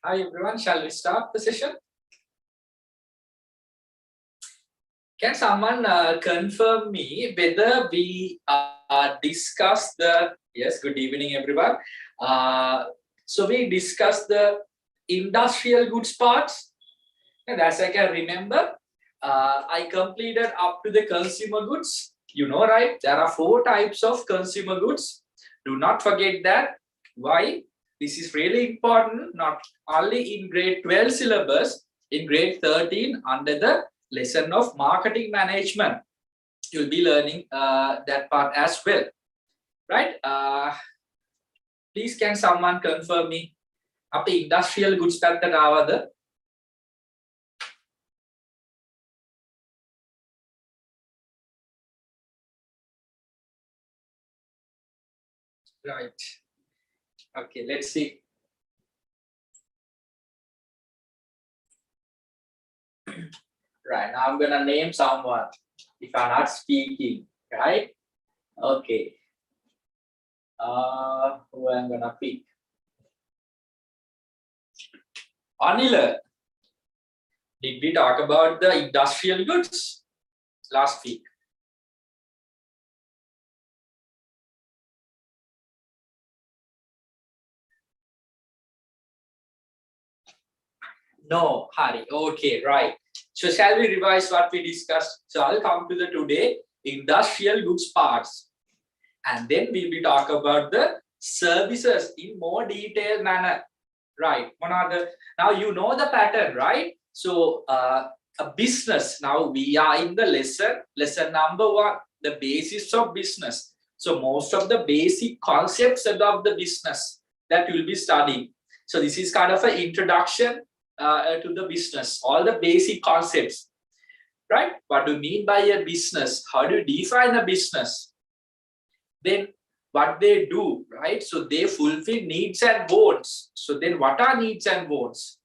Hi everyone, shall we start the session? Can someone confirm me whether we discuss the, yes, good evening everyone. So we discussed the industrial goods parts, and as I can remember, I completed up to the consumer goods. You know, right? There are 4 types of consumer goods. Do not forget that. Why? This is really important, not only in grade 12 syllabus, in grade 13 under the lesson of marketing management. You'll be learning that part as well, right? Please can someone confirm me? අපේ industrial goods පැත්තට ආවද? Right. Okay, let's see. Right, now I'm gonna name someone if I'm not speaking, right? Okay. Who I'm gonna pick? Anila. Did we talk about the industrial goods last week? No, Hari. Okay, right. So shall we revise what we discussed? So I'll come to the today industrial goods parts, and then we'll be talk about the services in more detailed manner. Right. Now you know the pattern, right? So a business. Now we are in the lesson number 1, the basis of business. So most of the basic concepts about the business that you'll be studying. So this is kind of an introduction to the business, all the basic concepts, right? What do you mean by a business? How do you define a business? Then what they do, right? So they fulfill needs and wants. So then what are needs and wants,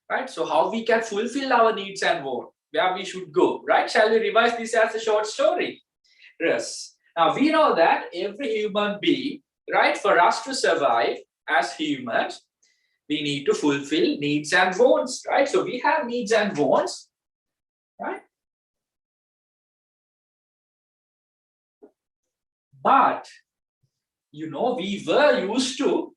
right? So how we can fulfill our needs and wants, where we should go, right? Shall we revise this as a short story? Yes. Now we know that every human being, right, for us to survive as humans, we need to fulfill needs and wants, right? So we have needs and wants, right? But, you know, we were used to,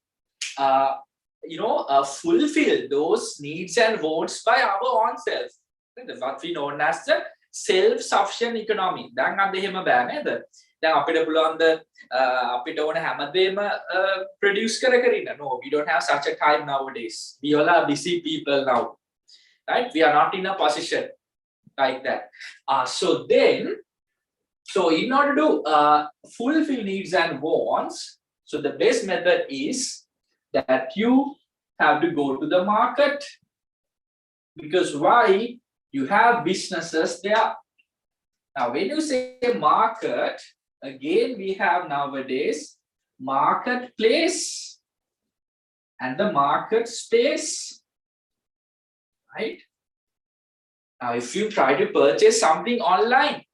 fulfill those needs and wants by our own self. What we known as the self-sufficient economy. දැන් අද එහෙම බෑ නේද? දැන් අපිට පුළුවන් ද අපිට ඕන හැමදේම produce කර ඉන්න. No, we don't have such a time nowadays. We all are busy people now, right? We are not in a position like that. So in order to fulfill needs and wants, so the best method is that you have to go to the market, because why? You have businesses there. Now when you say market, again we have nowadays marketplace and the market space, right? Now if you try to purchase something online,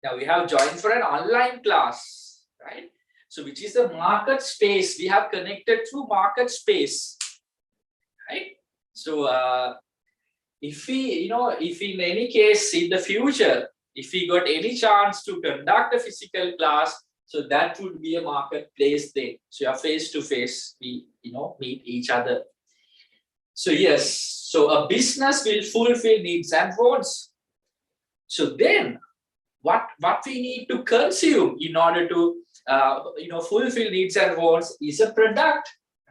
now we have joined for an online class, right? So which is the market space? We have connected through market space, right? So if in any case in the future, if we got any chance to conduct a physical class, so that would be a marketplace thing. So you are face to face, we meet each other. So yes, so a business will fulfill needs and wants. So then what we need to consume in order to fulfill needs and wants is a product,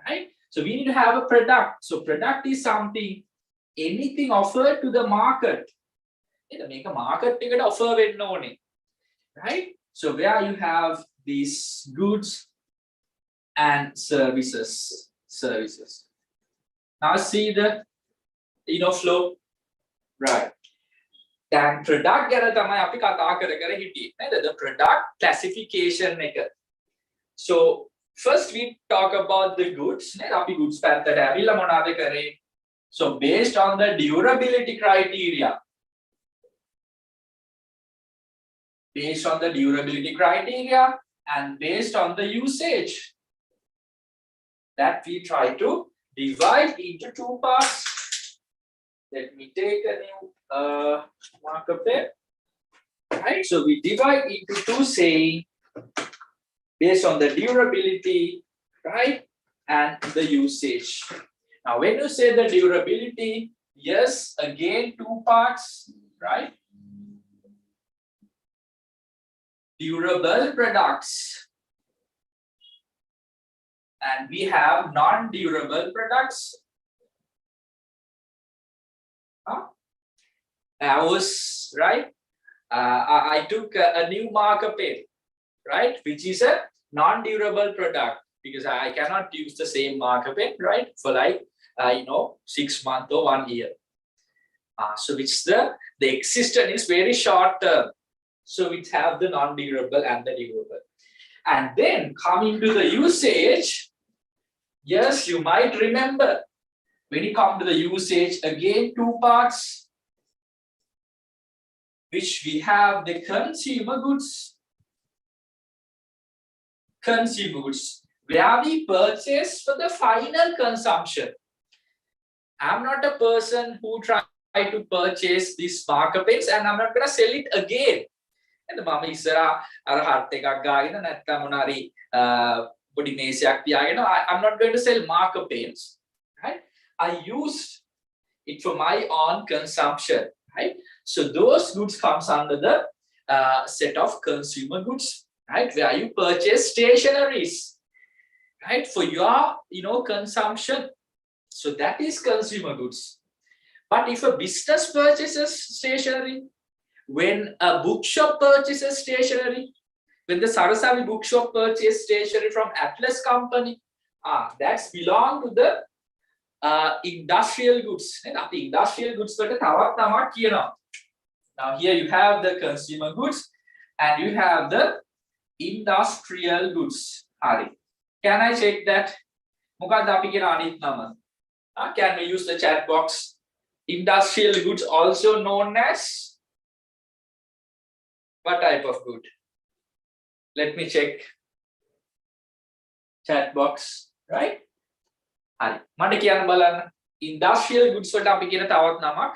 right? So we need to have a product. So product is something, anything offered to the market. Make a market ticket offer වෙන්න ඕනේ, right? So where you have these goods and services. Now see the flow, right? Then product ගැන තමයි අපි කතා කර හිටියේ නේද? The product classification එක. So first we talk about the goods නේද? අපි goods පැත්තට ඇවිල්ලා මොනවද කරේ? So based on the durability criteria, and based on the usage, that we try to divide into two parts. Let me take a new marker pen. Right, so we divide into two, saying based on the durability, right, and the usage. Now, when you say the durability, yes, again, two parts, right? Durable products. And we have non-durable products. I was, right? I took a new marker pen, right? Which is a non-durable product, because I cannot use the same marker pen, right? For like, 6 months or 1 year. So which the existence is very short term. So we have the non-durable and the durable. And then coming to the usage, yes, you might remember when you come to the usage, again, two parts, which we have the consumer goods. Consumer goods, where we purchase for the final consumption. I'm not a person who try to purchase these marker pens and I'm not going to sell it again. And the mama isara arahat ekak gaagena naththam monari podi mesayak tiyagena I'm not going to sell marker pens, right? I use it for my own consumption, right? So those goods comes under the set of consumer goods, right? Where you purchase stationeries, right, for your consumption. So that is consumer goods. But if a business purchases stationery, when a bookshop purchases stationery, when the Sarasavi bookshop purchases stationery from Atlas Company, that's belong to the industrial goods. And the industrial goods now here you have the consumer goods and you have the industrial goods. Can I check that? Can we use the chat box? Industrial goods, also known as what type of good? Let me check. Chat box, right? මට කියන්න බලන්න. Industrial goods වලට අපි කියන තවත් නමක්.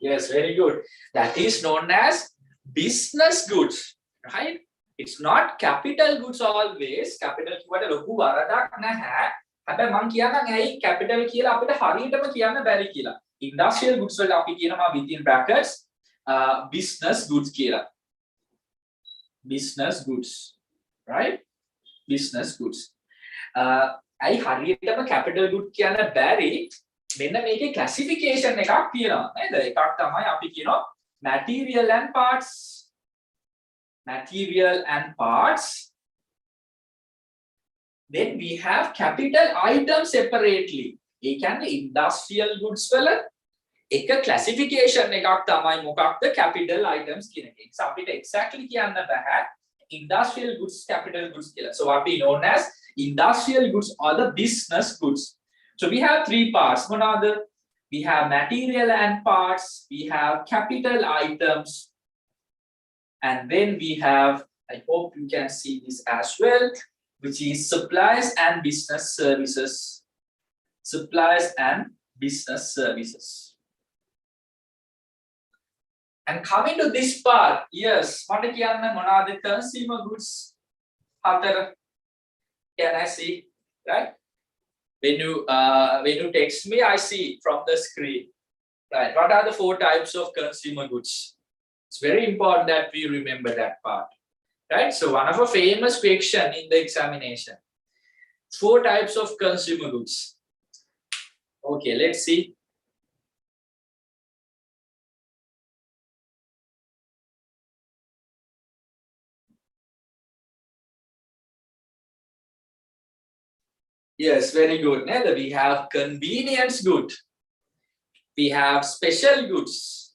Yes, very good. That is known as business goods, right? It's not capital goods always. Capital කිව්වට ලොකු වරදක් නැහැ. හැබැයි මම කියන්නම් ඇයි capital කියලා අපිට හරියටම කියන්න බැරි කියලා. Industrial goods වලට අපි කියනවා within brackets business goods කියලා. Business goods, right? Business goods. ඇයි හරියටම capital good කියන්න බැරි? මෙන්න මේකේ classification එකක් තියෙනවා නේද? එකක් තමයි අපි කියනවා material and parts. Material and parts. Then we have capital items separately. ඒ කියන්නේ industrial goods වල එක classification එකක් තමයි මොකක්ද capital items කියන එක. ඒක අපිට exactly කියන්න බෑ industrial goods capital goods කියලා. So what we known as industrial goods or the business goods. So we have three parts. Monada, we have material and parts, we have capital items, and then we have, I hope you can see this as well, which is supplies and business services. Supplies and business services. And coming to this part, yes, monada consumer goods. Can I see, right? When you text me, I see from the screen, right? What are the 4 types of consumer goods? It's very important that we remember that part, right? So one of a famous question in the examination, 4 types of consumer goods. Okay, let's see. Yes, very good. Now we have convenience good. We have special goods.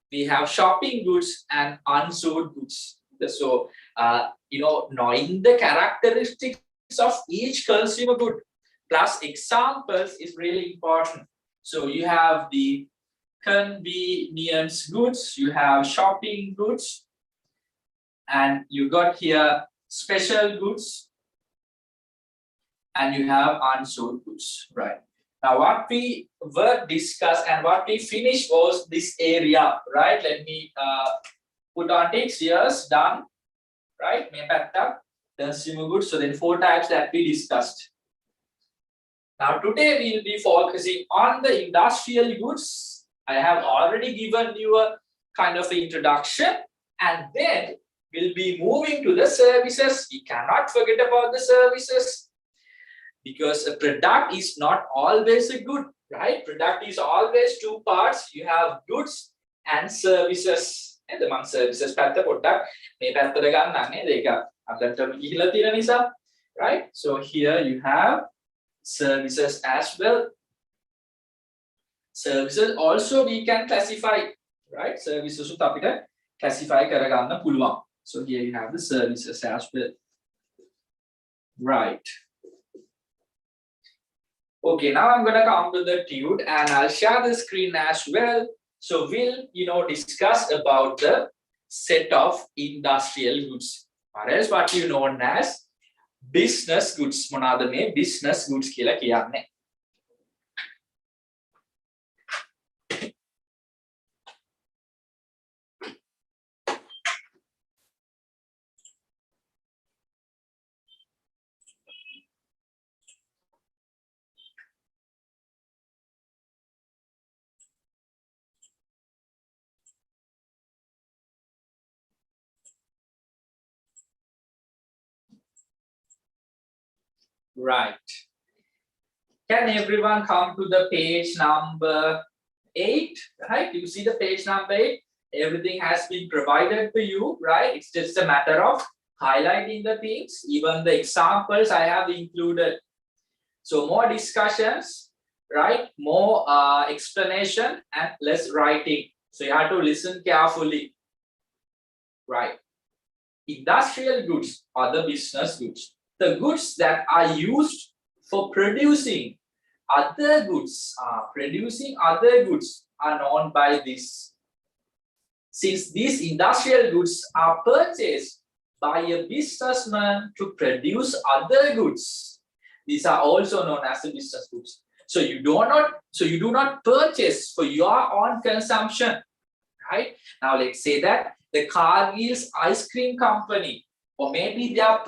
We have shopping goods and unsold goods. So, knowing the characteristics of each consumer good, plus examples is really important. So you have the convenience goods, you have shopping goods, and you got here special goods, and you have unsold goods, right? Now, what we were discussed and what we finished was this area, right? Let me put on ticks. Yes, done, right? Consumer goods. So then 4 types that we discussed. Now, today we will be focusing on the industrial goods. I have already given you a kind of introduction, and then we'll be moving to the services. We cannot forget about the services, because a product is not always a good, right? Product is always 2 parts. You have goods and services. And among services, right? So here you have services as well. Services also we can classify, right? Services classify karagana puluwan. So here you have the services as well, right? Okay, now I'm gonna come to the tude and I'll share the screen as well. So we'll discuss about the set of industrial goods, or else what you know as business goods. Monada me business goods kila kiyanne. Right. Can everyone come to the page number 8? Right? You see the page number 8? Everything has been provided to you, right? It's just a matter of highlighting the things. Even the examples I have included. So more discussions, right? More explanation and less writing. So you have to listen carefully, right? Industrial goods are the business goods. The goods that are used for producing other goods, are known by this. Since these industrial goods are purchased by a businessman to produce other goods, these are also known as the business goods. So you do not purchase for your own consumption, right? Now let's say that the Cargill's ice cream company, or maybe they are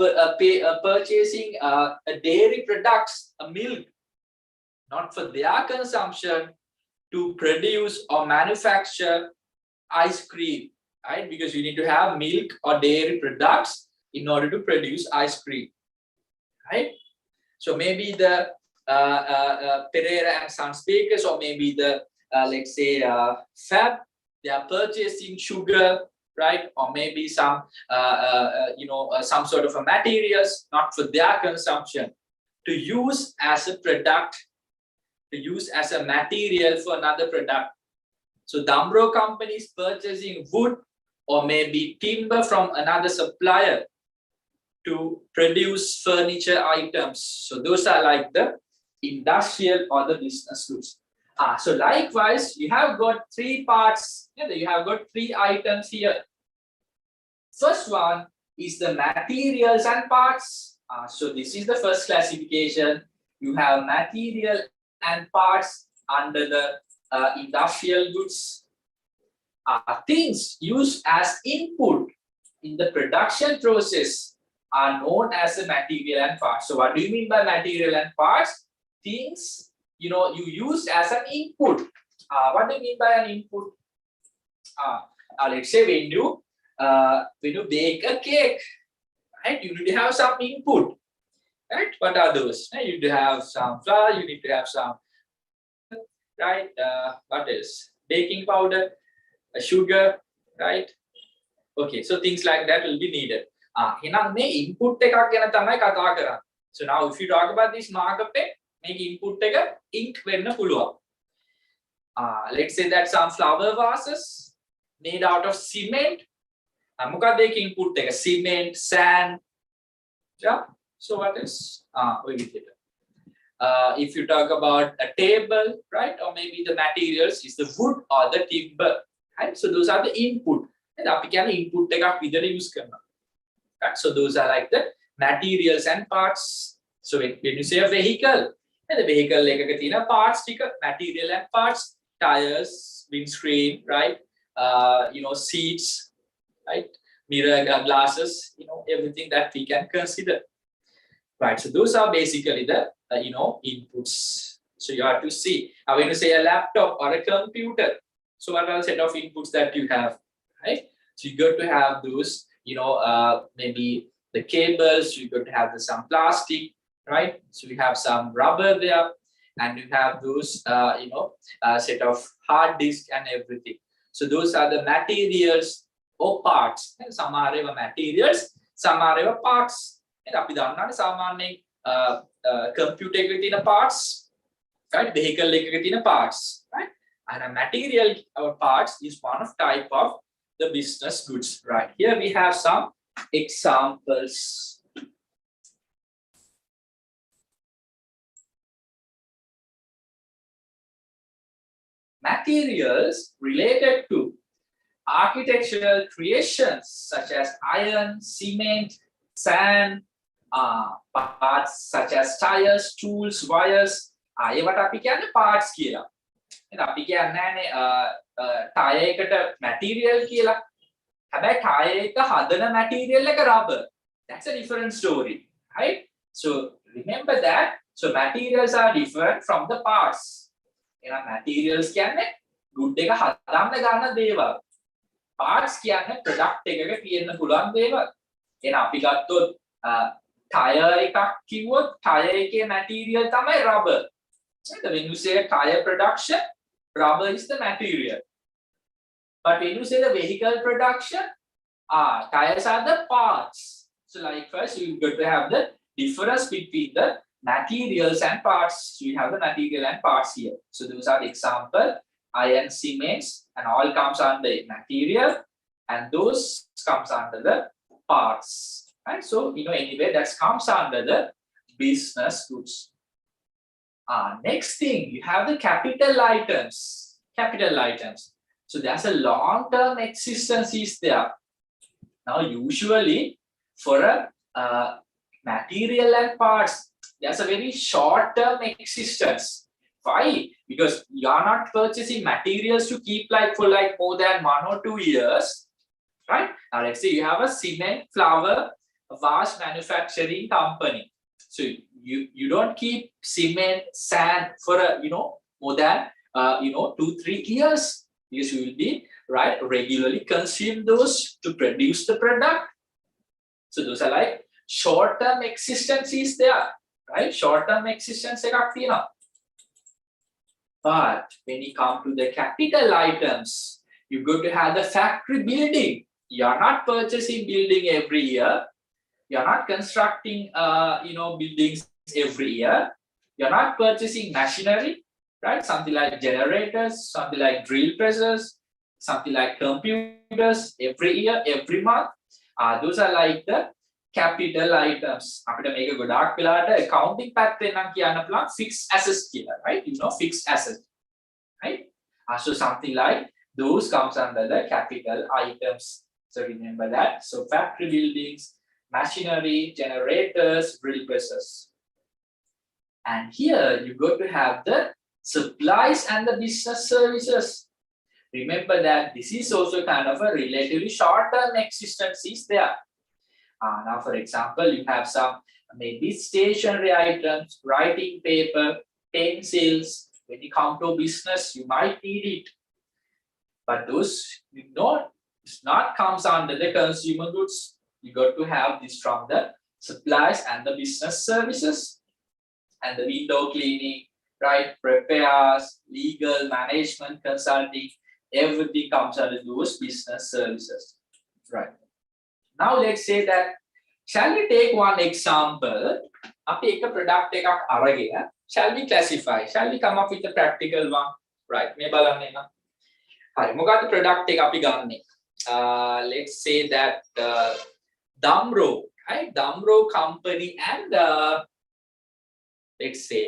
purchasing a dairy products, a milk, not for their consumption, to produce or manufacture ice cream, right? Because you need to have milk or dairy products in order to produce ice cream, right? So maybe the Pereira and Sons bakers, or maybe the let's say Fab, they are purchasing sugar, right? Or maybe some some sort of a materials not for their consumption, to use as a product, to use as a material for another product. So the Umbro company is purchasing wood or maybe timber from another supplier to produce furniture items. So those are like the industrial or the business goods. So likewise, you have got 3 parts. You have got 3 items here. First one is the materials and parts. So this is the first classification. You have material and parts under the industrial goods. Things used as input in the production process are known as a material and parts. So what do you mean by material and parts? Things you use as an input. What do you mean by an input? Let's say when you bake a cake, right? You need to have some input, right? What are those? You need to have some flour. You need to have some, right? What else? Baking powder, sugar, right? Okay, so things like that will be needed. Input so now if you talk about this markup, make input ink wenna puluwa. Let's say that some flower vases made out of cement. Input cement, sand. Yeah. So what is If you talk about a table, right, or maybe the materials is the wood or the timber, right? So those are the input. And අපි කියන්නේ input එකක් විදිහට use කරනවා. Right? So those are like the materials and parts. So when you say a vehicle, and the vehicle එකක තියෙන parts ටික, material and parts, tires, windscreen, right? Seats, right? Mirror glasses, everything that we can consider. Right, so those are basically the inputs. So you have to see. Now, when you say a laptop or a computer, so what are the set of inputs that you have, right? So you got to have those, maybe the cables. You got to have some plastic, right? So you have some rubber there, and you have those, set of hard disk and everything. So those are the materials or parts. And some are materials, some are parts. And අපි දන්නානේ සාමාන්‍යයෙන් computer එකේ තියෙන parts, right? Vehicle එකක තියෙන parts, right? And a material parts is one of type of the business goods, right? Here we have some examples. Materials related to architectural creations such as iron, cement, sand, parts such as tires, tools, wires. ඒවට අපි කියන්නේ parts කියලා. එහෙනම් අපි කියන්නේ නැහැ tire එකට material කියලා. හැබැයි tire එක හදන material එක rubber. That's a different story, right? So remember that. So materials are different from the parts. එහෙනම් materials කියන්නේ good එක හදන්න ගන්න දේවල්. Parts කියන්නේ product එකක තියෙන්න පුළුවන් දේවල්. එහෙනම් අපි ගත්තොත් tire එකක් කිව්වොත් tire එකේ material තමයි rubber. So when you say tire production, rubber is the material. But when you say the vehicle production, tires are the parts. So like first you got to have the difference between the materials and parts. So you have the material and parts here. So those are the example, iron, cements, and all comes under material, and those comes under the parts. Right? So anyway, that comes under the business goods. Next thing, you have the capital items. Capital items. So there's a long-term existence is there. Now, usually for a material and parts, there's a very short-term existence. Why? Because you are not purchasing materials to keep for more than 1 or 2 years, right? Now, let's say you have a cement, flour, vast manufacturing company. So you don't keep cement, sand for more than 2-3 years, because you will be regularly consume those to produce the product. So those are like short-term existence is there, right? Short-term existence එකක් තියෙනවා. But when you come to the capital items, you go to have the factory building. You are not purchasing building every year. You are not constructing, buildings every year. You are not purchasing machinery, right? Something like generators, something like drill presses, something like computers every year, every month. Those are like the capital items. අපිට මේක ගොඩාක් වෙලාට accounting පැත්තෙන් නම් කියන්න පුළුවන් fixed assets කියලා, right? Fixed assets, right? So something like those comes under the capital items. So remember that. So factory buildings, machinery, generators, drill presses. And here you go to have the supplies and the business services. Remember that this is also kind of a relatively short-term existence is there. Now, for example, you have some maybe stationery items, writing paper, pencils. When you come to business, you might need it. But those it's not comes under the consumer goods. You got to have this from the supplies and the business services, and the window cleaning, right? Repairs, legal, management, consulting, everything comes under those business services, right? Now let's say that, shall we take one example? අපි එක product එකක් අරගෙන, shall we classify? Shall we come up with a practical one? Right? මේ බලන්න එන්න. හරි, මොකක්ද product එක අපි ගන්නෙ? Let's say that Damro, right? Damro company and let's say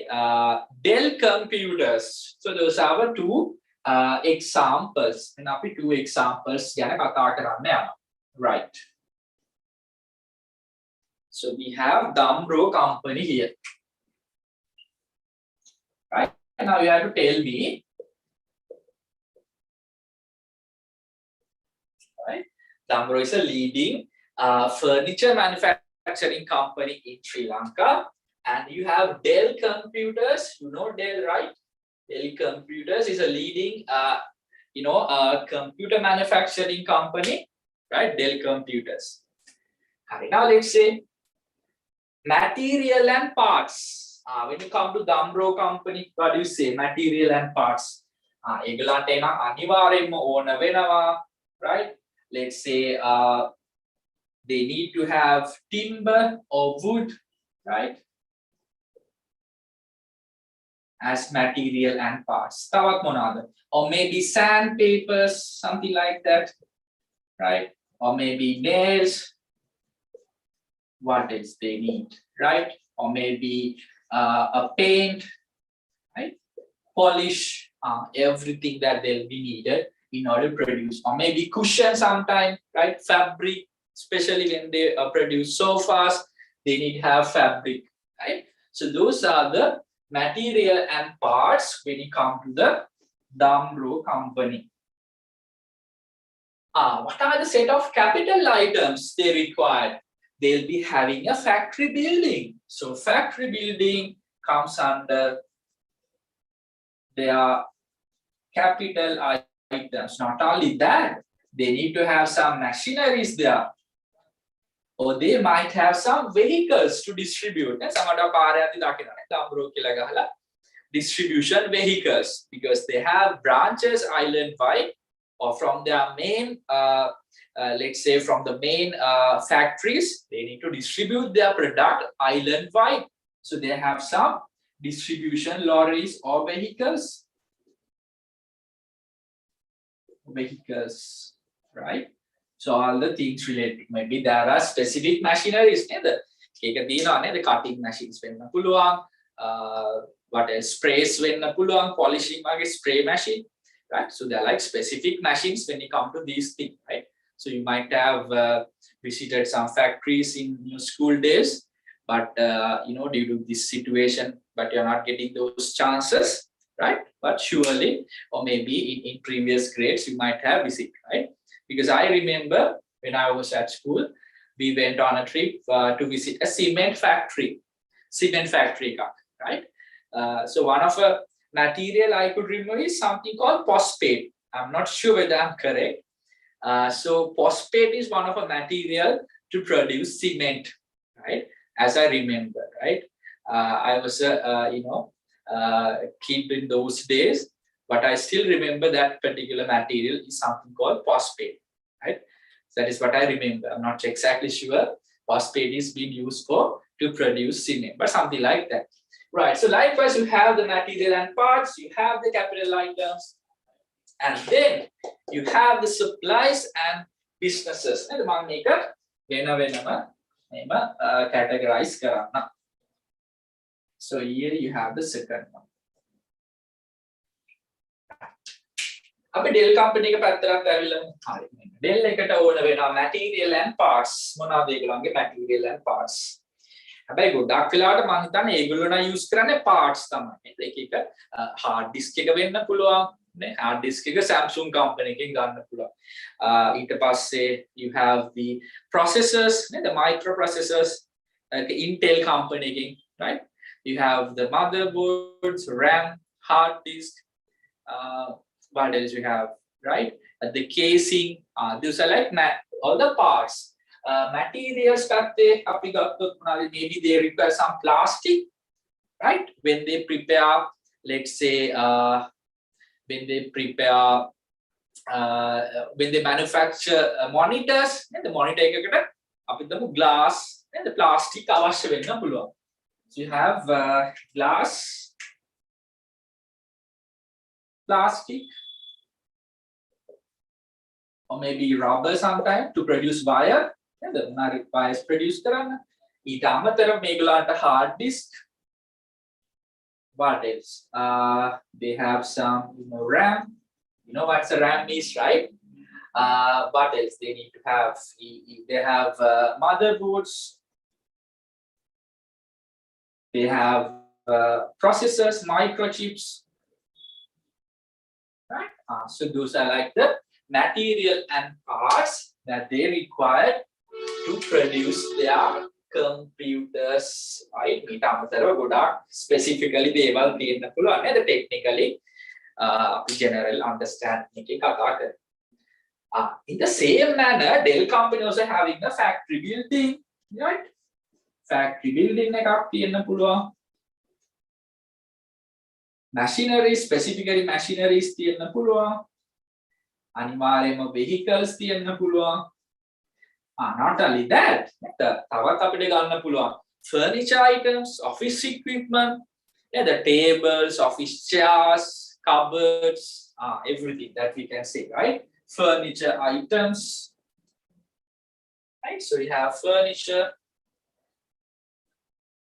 Dell computers. So those are our two examples. And අපි two examples ගැන කතා කරන්න යනවා. Right. So we have Damro company here. Right. And now you have to tell me, right? Damro is a leading furniture manufacturing company in Sri Lanka. And you have Dell Computers. You know Dell, right? Dell Computers is a leading, computer manufacturing company, right? Dell Computers. Now let's say material and parts. When you come to Damro company, what do you say? Material and parts. ඒගොල්ලන්ට එනම් අනිවාර්යයෙන්ම ඕන වෙනවා, right? Let's say they need to have timber or wood, right? As material and parts. තවත් මොනවාද? Or maybe sandpapers, something like that, right? Or maybe nails. What else they need, right? Or maybe a paint, right? Polish, everything that they'll be needed in order to produce. Or maybe cushion sometime, right? Fabric, especially when they produce sofas, they need to have fabric, right? So those are the material and parts when you come to the Damro company. What are the set of capital items they require? They'll be having a factory building. So factory building comes under their capital items. Not only that, they need to have some machineries there. Or they might have some vehicles to distribute. Distribution vehicles, because they have branches island-wide, or from their main, let's say from the main factories, they need to distribute their product island-wide. So they have some distribution lorries or vehicles. Right? So all the things related, maybe there are specific machineries, the cutting machines, what else, sprays, polishing spray machine, right? So they're like specific machines when you come to these things, right? So you might have visited some factories in your school days, but due to this situation, but you're not getting those chances, right? But surely, or maybe in previous grades, you might have visited, right? Because I remember when I was at school, we went on a trip to visit a cement factory, right? So one of the material I could remember is something called phosphate. I'm not sure whether I'm correct. So phosphate is one of a material to produce cement, right? As I remember, right? I was kid in those days, but I still remember that particular material is something called phosphate, right? So that is what I remember. I'm not exactly sure. Phosphate is being used to produce cement, but something like that. Right, so likewise, you have the material and parts, you have the capital items, and then you have the supplies and businesses. And the maker categorize karana. So here you have the second one. අපි Dell company එක පැත්තට ඇවිල්ලා හරි Dell එකට ඕන වෙනවා material and parts. මොනවාද ඒගොල්ලන්ගේ material and parts? හැබැයි ගොඩක් වෙලාවට මම හිතන්නේ ඒගොල්ලෝ නම් use කරන්නේ parts තමයි. නේද? එක hard disk එක වෙන්න පුළුවන්. නේ? hard disk එක Samsung company එකෙන් ගන්න පුළුවන්. ඊට පස්සේ you have the processors, the microprocessors, Intel company එකෙන්, right? You have the motherboards, RAM, hard disk, what else you have, right? The casing, these are like all the parts. Materials maybe they require some plastic, right? When they prepare, let's say, when they manufacture monitors, the monitor glass and the plastic. So you have glass, plastic, or maybe rubber sometimes to produce wire. And the wires produced ඊට අමතරව මේගොල්ලන්ට hard disk, What else? They have some, RAM. You know what a RAM is, right? What else? They need to have. They have motherboards. They have processors, microchips, right? So those are like the material and parts that they require to produce their computers, right? මීට අමතරව ගොඩාක් specifically දේවල් තියෙන්න පුළුවන් නේද technically අපි general understanding එකේ කතා කරමු. In the same manner, Dell company also having a factory building, right? Factory building එකක් තියෙන්න පුළුවන්. Machinery, specifically machineries තියෙන්න පුළුවන්. අනිවාර්යයෙන්ම vehicles තියෙන්න පුළුවන්. Not only that, තවත් අපිට ගන්න පුළුවන් furniture items, office equipment, the tables, office chairs, cupboards, everything that we can say, right? Furniture items, right? So we have furniture,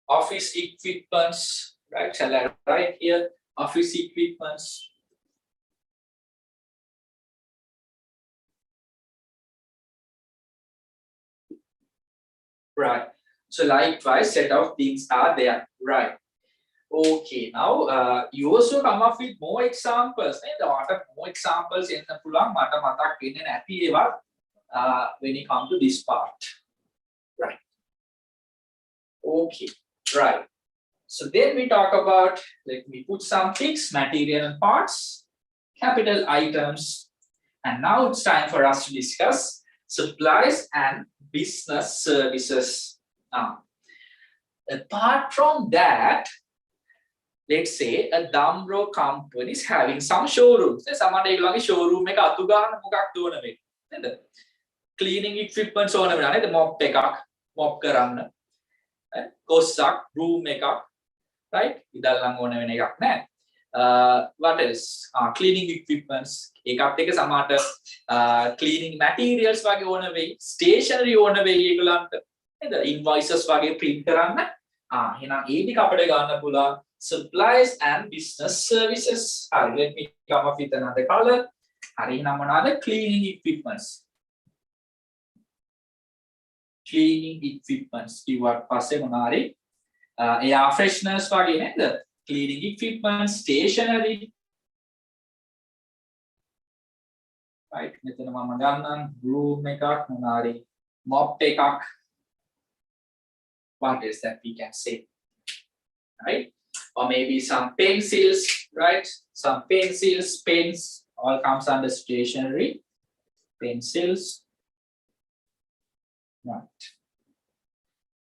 office equipments, right? Shall I write here? Office equipments. Right. So likewise, set of things are there. Right. Okay. Now you also come up with more examples. And more examples in the pulang mata matak in an happy when you come to this part. Right. Okay. Right. So then we talk about, let me put some things, material and parts, capital items. And now it's time for us to discuss supplies and business services. Apart from that, let's say a Dumbro company is having some showrooms. Someone like showroom එක අතු ගන්න මොකක්ද ඕන වෙන්නේ නේද? Cleaning equipments ඕන වෙනවා නේද? mop එකක් mop කරන්න. කොස්සක් broom එකක්, right? ඉදල්ලන් ඕන වෙන එකක් නෑ. What else? Cleaning equipments. ඒකත් එක්ක සමහරට cleaning materials වගේ ඕන වෙයි. Stationery ඕන වෙයි ඒගොල්ලන්ට. නේද? Invoices වගේ print කරන්න. එහෙනම් ඒ ටික අපිට ගන්න පුළුවන් supplies and business services. Let me come up with another color. හරි එහෙනම් මොනවාද? Cleaning equipments. Cleaning equipments. කිව්වට පස්සේ මොනවාරි air fresheners වගේ නේද? Cleaning equipment, stationery. Right, මෙතන මම ගන්නම් broom එකක් මොනාරි mop එකක්. What is that we can say? Right? Or maybe some pencils, right? Some pencils, pens, all comes under stationery. Pencils. Right.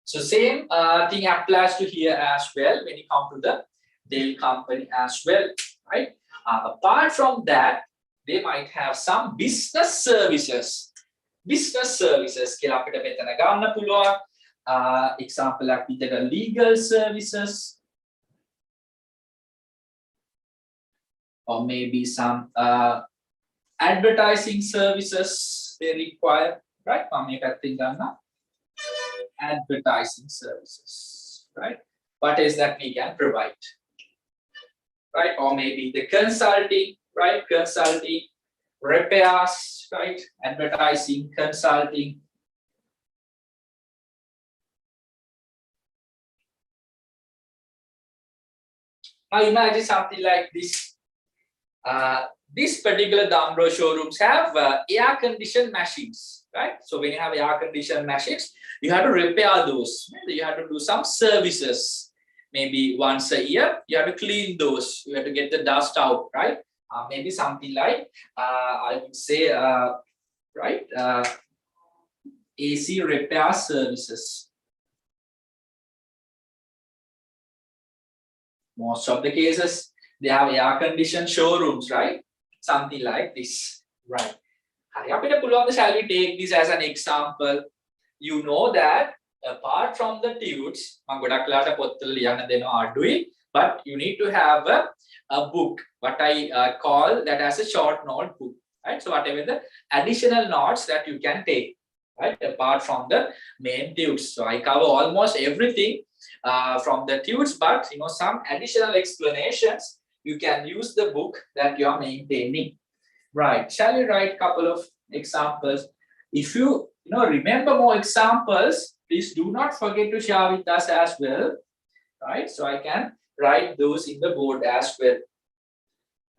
So same thing applies to here as well when you come to the Dell company as well, right? Apart from that, they might have some business services. Business services කියලා අපිට මෙතන ගන්න පුළුවන්. Example එකක් විදිහට legal services, or maybe some advertising services they require, right? මම මේ පැත්තෙන් ගන්නවා. Advertising services, right? What is that we can provide? Right? Or maybe the consulting, right? Consulting, repairs, right? Advertising, consulting. Now imagine something like this. This particular Dumbro showrooms have air-conditioned machines, right? So when you have air-conditioned machines, you have to repair those. You have to do some services. Maybe once a year, you have to clean those. You have to get the dust out, right? Maybe something like, I would say, right, AC repair services. Most of the cases, they have air-conditioned showrooms, right? Something like this, right? Shall we take this as an example? You know that apart from the tudes, but you need to have a book, what I call that as a short note book, right? So whatever the additional notes that you can take, right? Apart from the main tutes. So I cover almost everything from the tutes, but some additional explanations, you can use the book that you are maintaining. Right. Shall we write a couple of examples? If you remember more examples, please do not forget to share with us as well. Right. So I can write those in the board as well.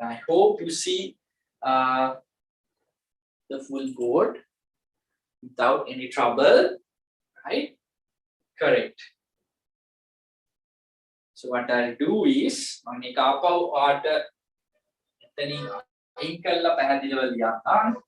I hope you see the full board without any trouble. Right. Correct. So what I'll do is, මම ආපහු ආට එතනින් අයින් කරලා පැහැදිලිව ලියන්නම්.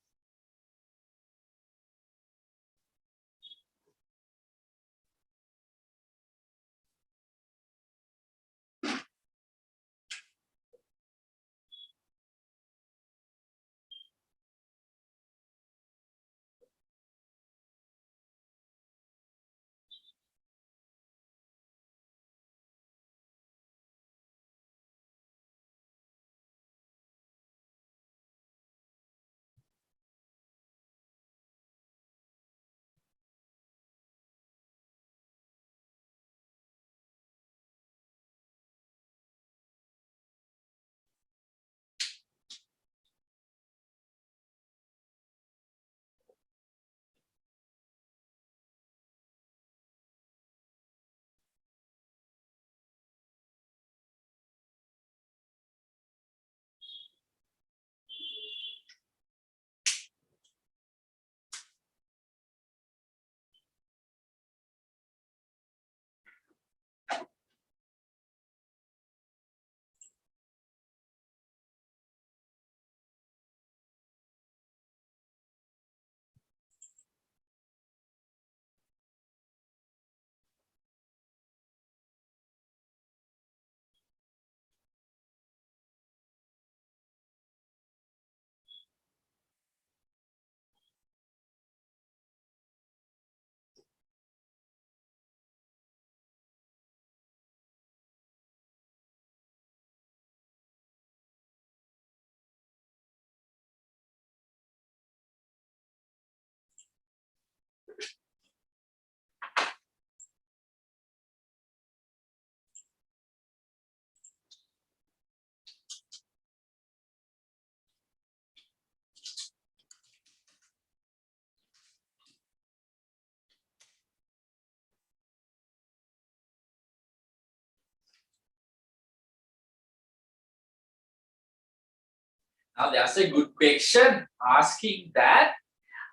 Now there's a good question asking that,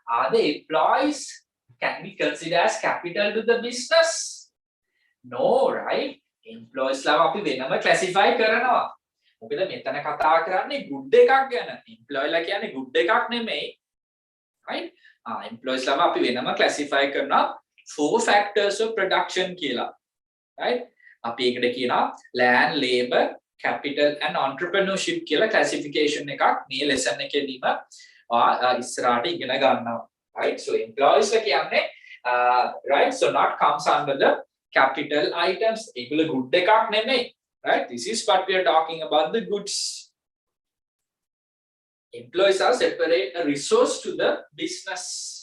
are the employees can be considered as capital to the business? No, right? Employees ලාව අපි වෙනම classify කරනවා. මොකද මෙතන කතා කරන්නේ good එකක් ගැන. Employee ලා කියන්නේ good එකක් නෙමෙයි. Right? Employees ලාව අපි වෙනම classify කරනවා 4 factors of production කියලා. Right? අපි ඒකට කියනවා land, labor, capital and entrepreneurship කියලා classification එකක් මේ lesson එකේදීම ඉස්සරහට ඉගෙන ගන්නවා. Right? So employees ලා කියන්නේ right, so not comes under the capital items. ඒගොල්ලෝ good එකක් නෙමෙයි. Right? This is what we are talking about, the goods. Employees are separate a resource to the business.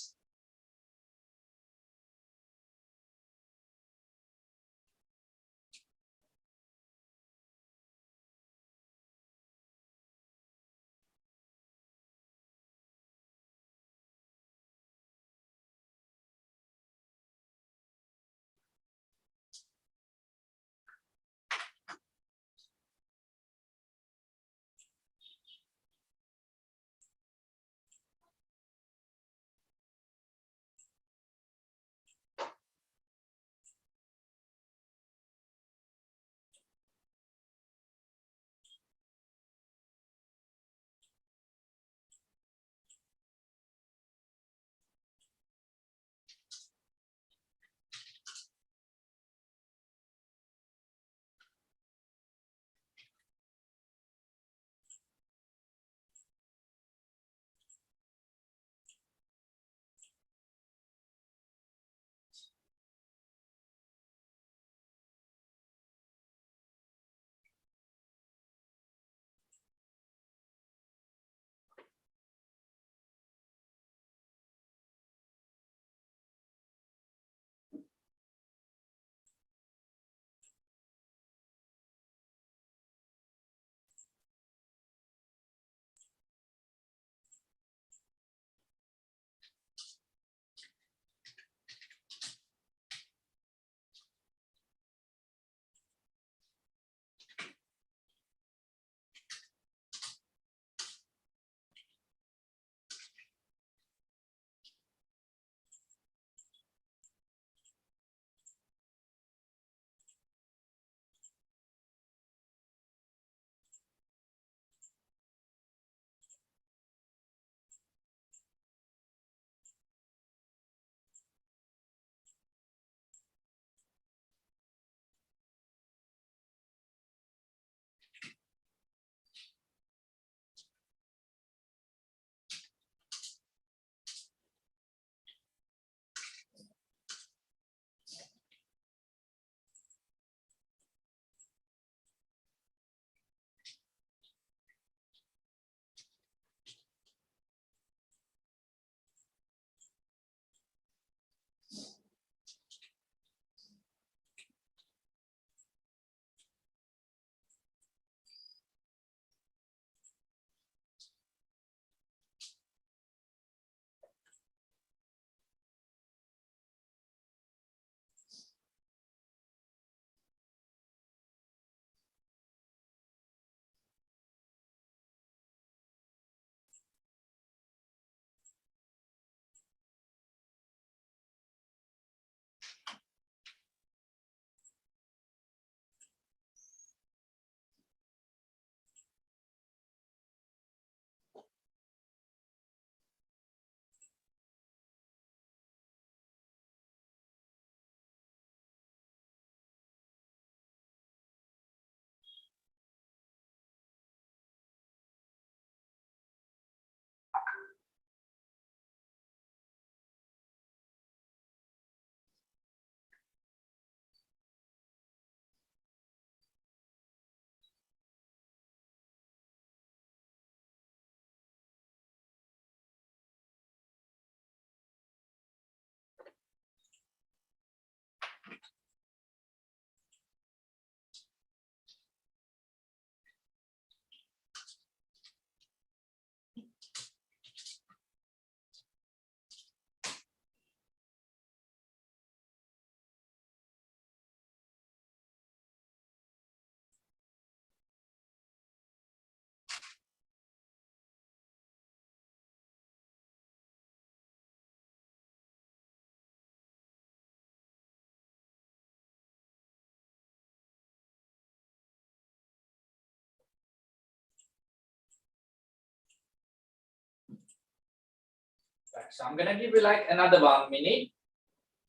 Right, so I'm gonna give you like another 1 minute.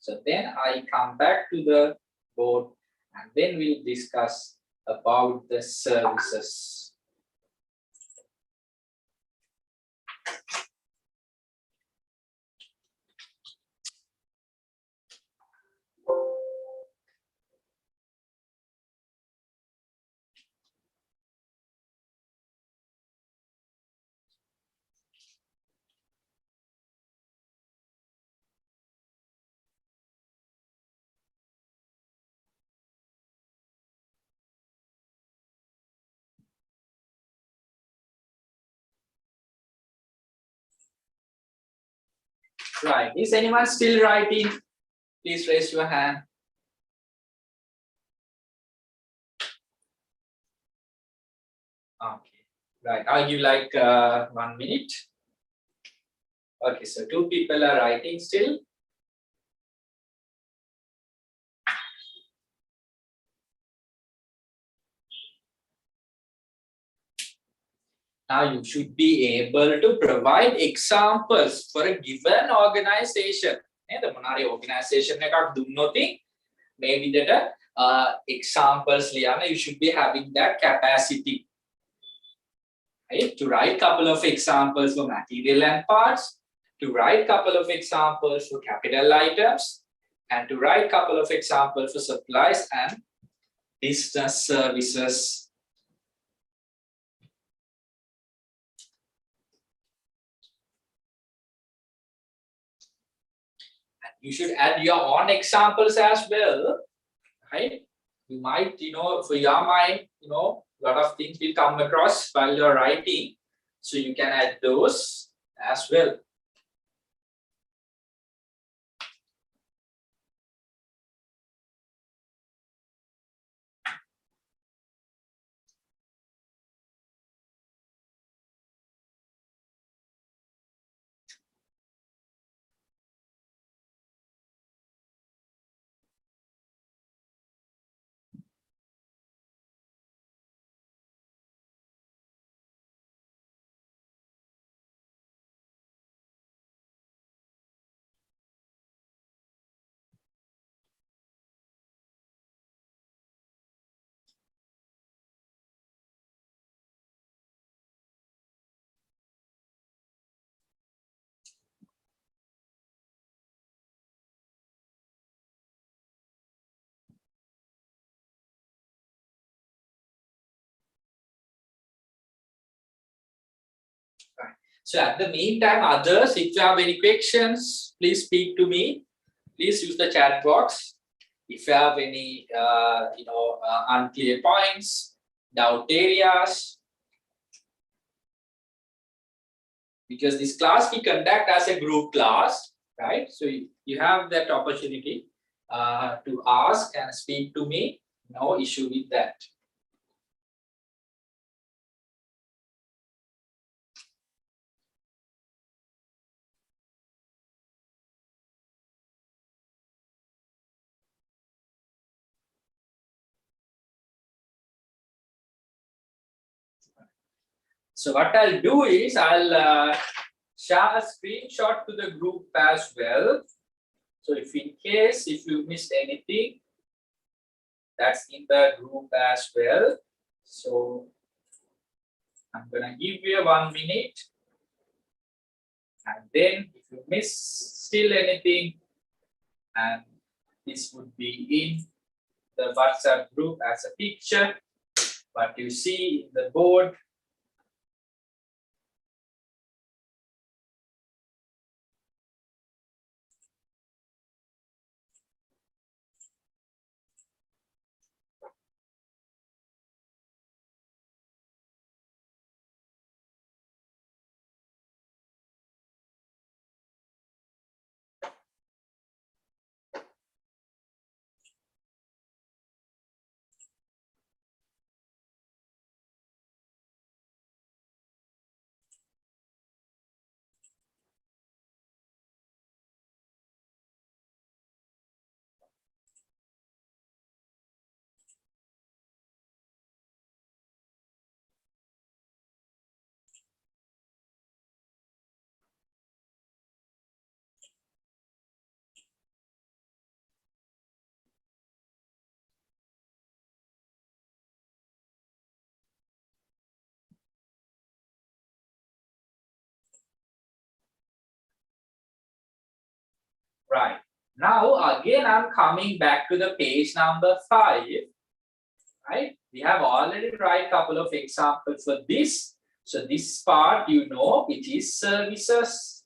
So then I come back to the board and then we'll discuss about the services. Right, is anyone still writing? Please raise your hand. Okay, right, I'll give like 1 minute. Okay, so 2 people are writing still. Now you should be able to provide examples for a given organization. The monari organization එකක් දුන්නොත් මේ විදිහට examples ලියන්න you should be having that capacity. Right? To write couple of examples for material and parts, to write couple of examples for capital items, and to write couple of examples for supplies and business services. You should add your own examples as well, right? You might, for your mind, a lot of things will come across while you're writing. So you can add those as well. So at the meantime, others, if you have any questions, please speak to me. Please use the chat box. If you have any, unclear points, doubt areas, because this class we conduct as a group class, right? So you have that opportunity to ask and speak to me. No issue with that. So what I'll do is I'll share a screenshot to the group as well. So if in case if you missed anything, that's in the group as well. So I'm gonna give you 1 minute, and then if you miss still anything, and this would be in the WhatsApp group as a picture, but you see in the board. Right. Now, again, I'm coming back to the page number 5. Right? We have already tried a couple of examples for this. So this part you know, which is services.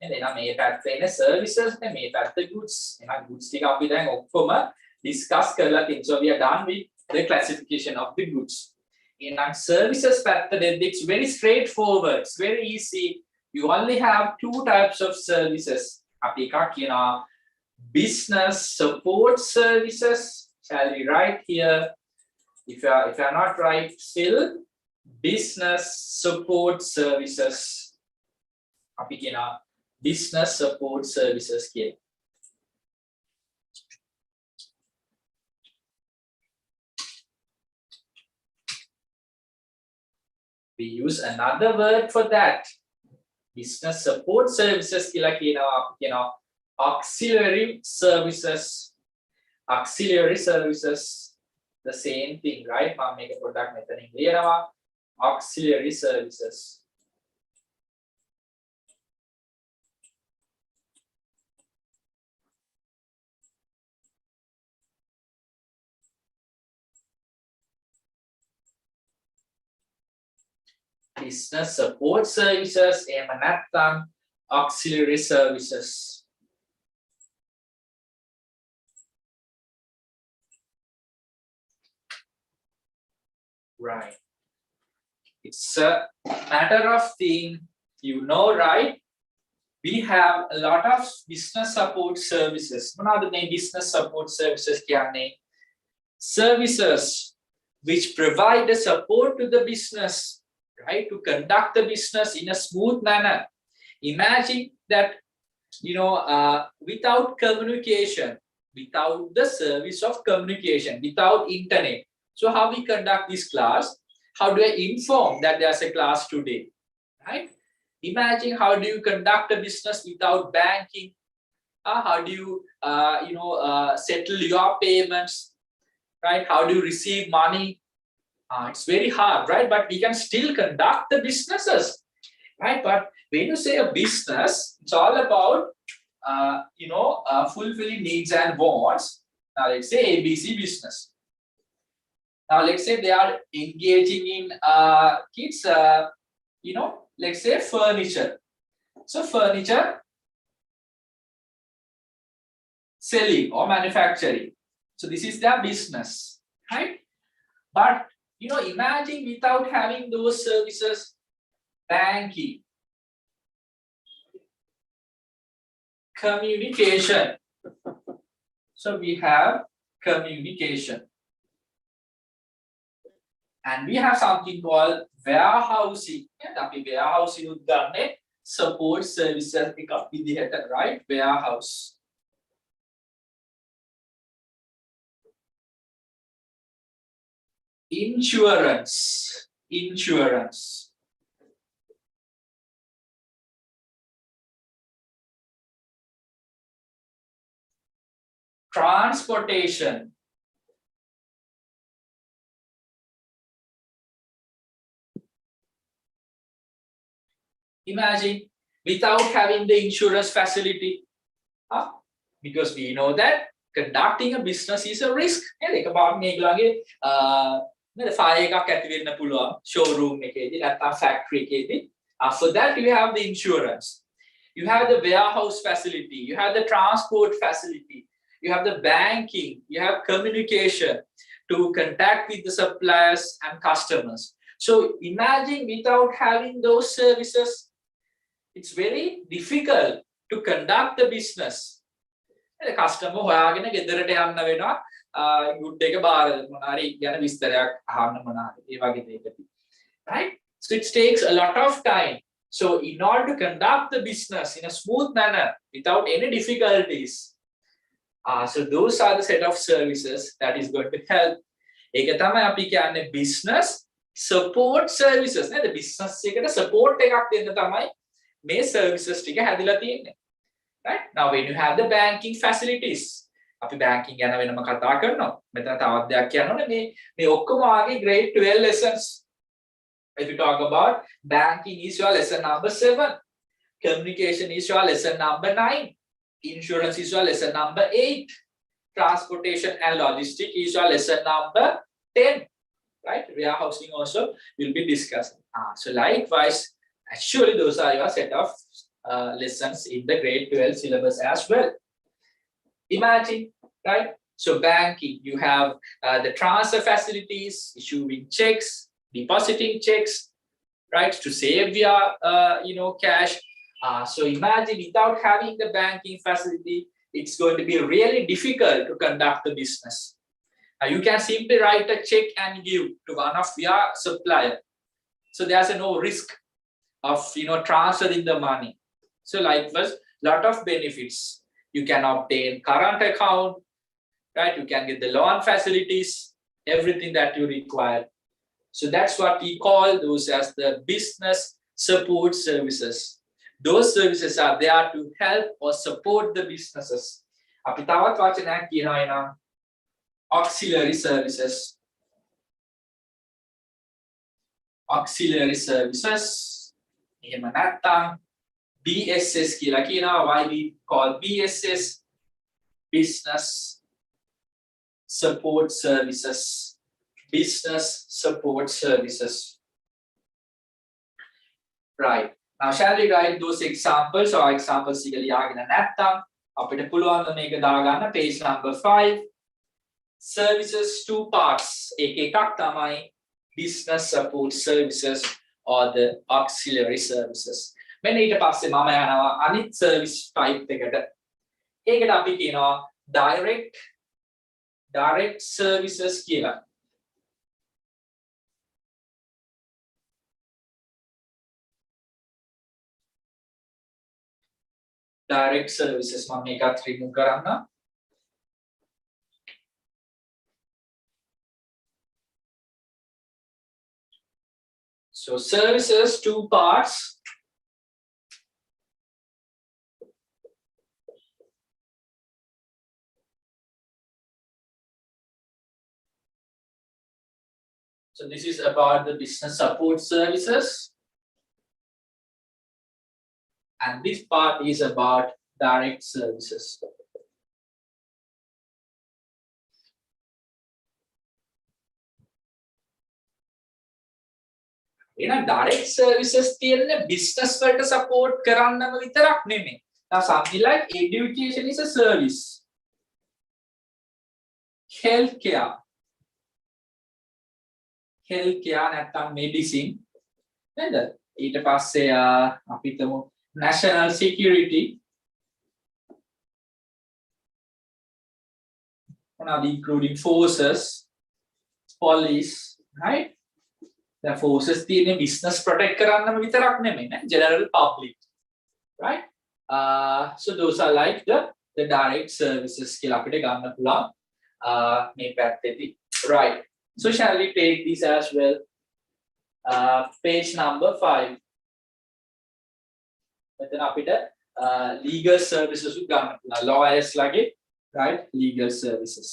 And then මේ පැත්තේ ඉන්නේ services නේ මේ පැත්තේ goods. එහෙනම් goods ටික අපි දැන් ඔක්කොම discuss කරලා තියෙනවා. So we are done with the classification of the goods. එහෙනම් services පැත්ත දෙද්දි it's very straightforward. It's very easy. You only have two types of services. අපි එකක් කියනවා business support services. Shall we write here? If you are not right still, business support services. අපි කියනවා business support services කියලා. We use another word for that. Business support services කියලා කියනවා අපි කියනවා auxiliary services. Auxiliary services, the same thing, right? මම මේක පොඩ්ඩක් මෙතනින් ලියනවා. Auxiliary services. Business support services, එහෙම නැත්නම් auxiliary services. Right. It's a matter of thing, you know, right? We have a lot of business support services. මොනවාද මේ business support services කියන්නේ? Services which provide the support to the business, right, to conduct the business in a smooth manner. Imagine that, you know, without communication, without the service of communication, without internet. So how we conduct this class? How do I inform that there's a class today, right? Imagine how do you conduct a business without banking? How do you, settle your payments, right? How do you receive money? It's very hard, right? But we can still conduct the businesses, right? But when you say a business, it's all about, fulfilling needs and wants. Now let's say ABC business. Now let's say they are engaging in kids, let's say furniture. So furniture selling or manufacturing. So this is their business, right? But imagine without having those services, banking, communication. So we have communication. And we have something called warehousing. අපි warehousing උදාහරණේ support services එකක් විදිහට, right? Warehouse. Insurance. Transportation. Imagine without having the insurance facility, because we know that conducting a business is a risk. එකපාරට මේගොල්ලන්ගේ නේද fire එකක් ඇති වෙන්න පුළුවන් showroom එකේදී නැත්නම් factory එකේදී. For that you have the insurance. You have the warehouse facility, you have the transport facility, you have the banking, you have communication to contact with the suppliers and customers. So imagine without having those services, it's very difficult to conduct the business. The customer හොයාගෙන ගෙදරට යන්න වෙනවා. good එක බාර මොනාරි ගැන විස්තරයක් අහන්න මොනාරි ඒ වගේ දෙයකට. Right? So it takes a lot of time. So in order to conduct the business in a smooth manner without any difficulties, so those are the set of services that is going to help. ඒක තමයි අපි කියන්නේ business support services. නේද? business එකට support එකක් දෙන්න තමයි මේ services ටික හැදිලා තියෙන්නේ. Right? Now when you have the banking facilities, අපි banking ගැන වෙනම කතා කරනවා. මෙතන තවත් දෙයක් කියන්න ඕනේ මේ ඔක්කොම ආගේ grade 12 lessons. If you talk about banking is your lesson number 7, communication is your lesson number 9, Insurance is your lesson number 8. Transportation and logistics is your lesson number 10. Right? Warehousing also will be discussed. So likewise, actually those are your set of lessons in the grade 12 syllabus as well. Imagine, right? So banking, you have the transfer facilities, issuing checks, depositing checks, right? To save your, cash. So imagine without having the banking facility, it's going to be really difficult to conduct the business. You can simply write a check and give to one of your supplier. So there's no risk of transferring the money. So likewise, lot of benefits. You can obtain current account, right? You can get the loan facilities, everything that you require. So that's what we call those as the business support services. Those services are there to help or support the businesses. අපි තවත් වචනයක් කියනවා එනවා auxiliary services. Auxiliary services. එහෙම නැත්නම් BSS කියලා කියනවා. Why we call BSS? Business support services. Business support services. Right. Now shall we write those examples or examples එක ලියාගෙන නැත්නම් අපිට පුළුවන් මේක දාගන්න page number 5. Services 2 parts. එක එකක් තමයි business support services or the auxiliary services. මෙන්න ඊට පස්සේ මම යනවා අනිත් service type එකට. ඒකට අපි කියනවා direct services කියලා. Direct services මම මේකත් remove කරන්න. So services 2 parts. So this is about the business support services. And this part is about direct services. Direct services තියෙන්නේ business වලට support කරන්නම විතරක් නෙමෙයි. Now something like education is a service. Healthcare නැත්නම් medicine නේද? ඊට පස්සේ අපි හිතමු national security. Including forces, police, right? The forces තියෙන්නේ business protect කරන්නම විතරක් නෙමෙයි නේ, general public, right? So those are like the direct services කියලා අපිට ගන්න පුළුවන් මේ පැත්තේදී, right? So shall we take this as well? Page number 5. මෙතන අපිට legal services උත් ගන්න පුළුවන්, lawyers ලගේ, right? Legal services.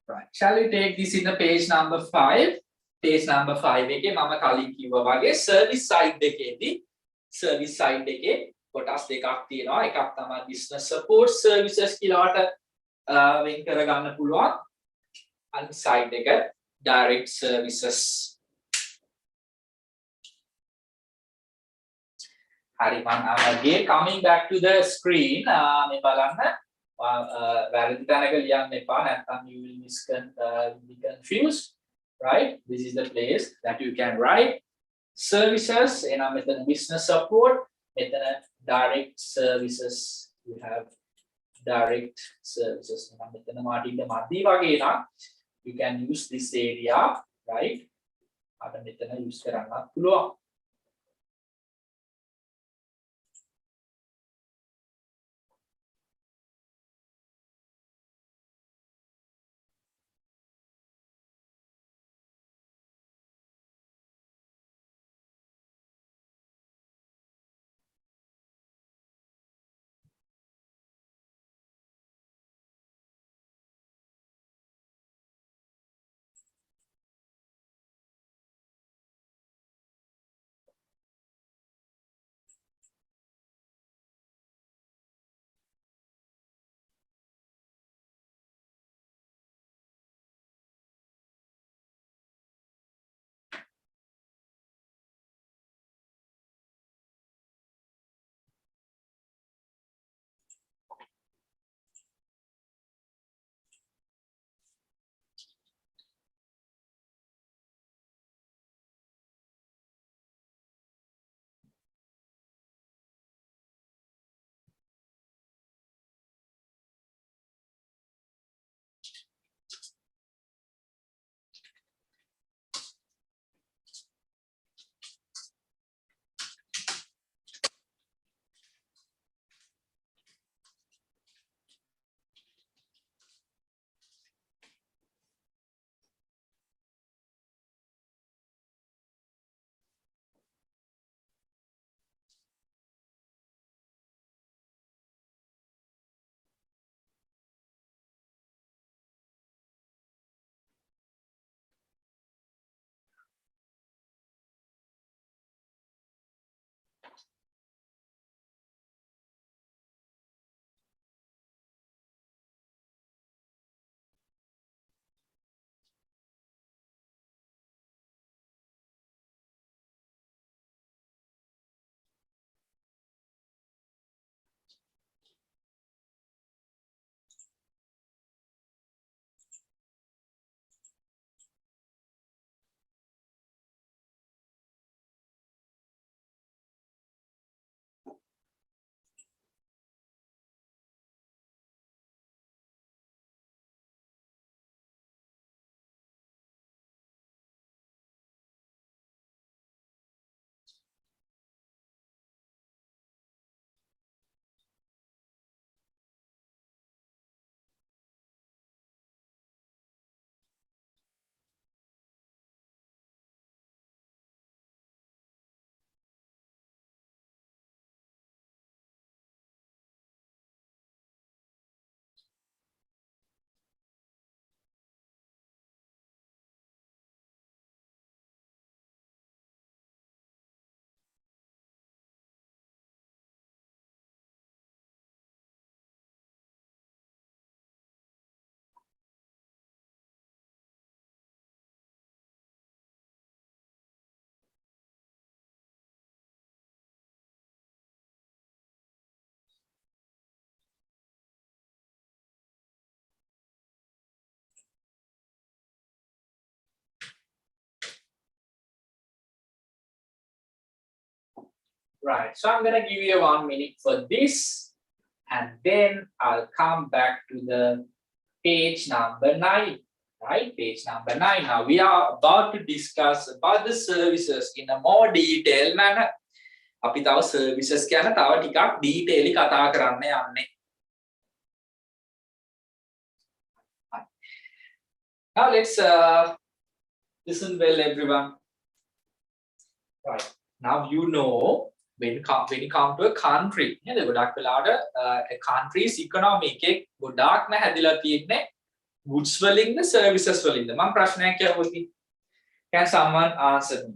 Right. Shall we take this in the page number 5? Page number 5 එකේ මම කලින් කිව්වා වගේ service side එකේදී කොටස් දෙකක් තියෙනවා. එකක් තමයි business support services කියලාට වෙන් කර ගන්න පුළුවන්. අනිත් side එක direct services. හරි මම again coming back to the screen මේ බලන්න වැරදි තැනක ලියන්න එපා නැත්නම් you will be confused, right? This is the place that you can write services එනම් මෙතන business support, මෙතන direct services. You have direct services. එනම් මෙතන මාටින්ද මැදි වගේ නම් you can use this area, right? අර මෙතන use කරන්නත් පුළුවන්. Right, so I'm gonna give you 1 minute for this, and then I'll come back to the page number 9. Right, page number 9. Now we are about to discuss about the services in a more detailed manner. අපි තව services ගැන තව ටිකක් detail කතා කරන්න යන්නේ. Now let's listen well, everyone. Right, now you know when you come to a country, නේද? ගොඩක් වෙලාවට a country's economy එකේ ගොඩාක්ම හැදිලා තියෙන්නේ goods වලින්ද services වලින්ද? මම ප්‍රශ්නයක් අහුවොත් can someone answer me?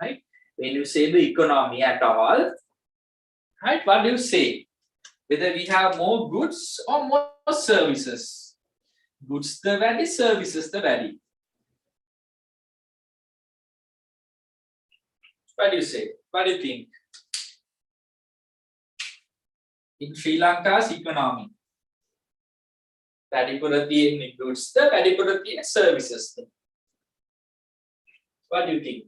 Right, when you say the economy at all, right, what do you say? Whether we have more goods or more services? Goods the value, services the value. What do you say? What do you think? In Sri Lanka's economy, වැඩිපුර තියෙන්නේ goods the වැඩිපුර තියෙන්නේ services the? What do you think?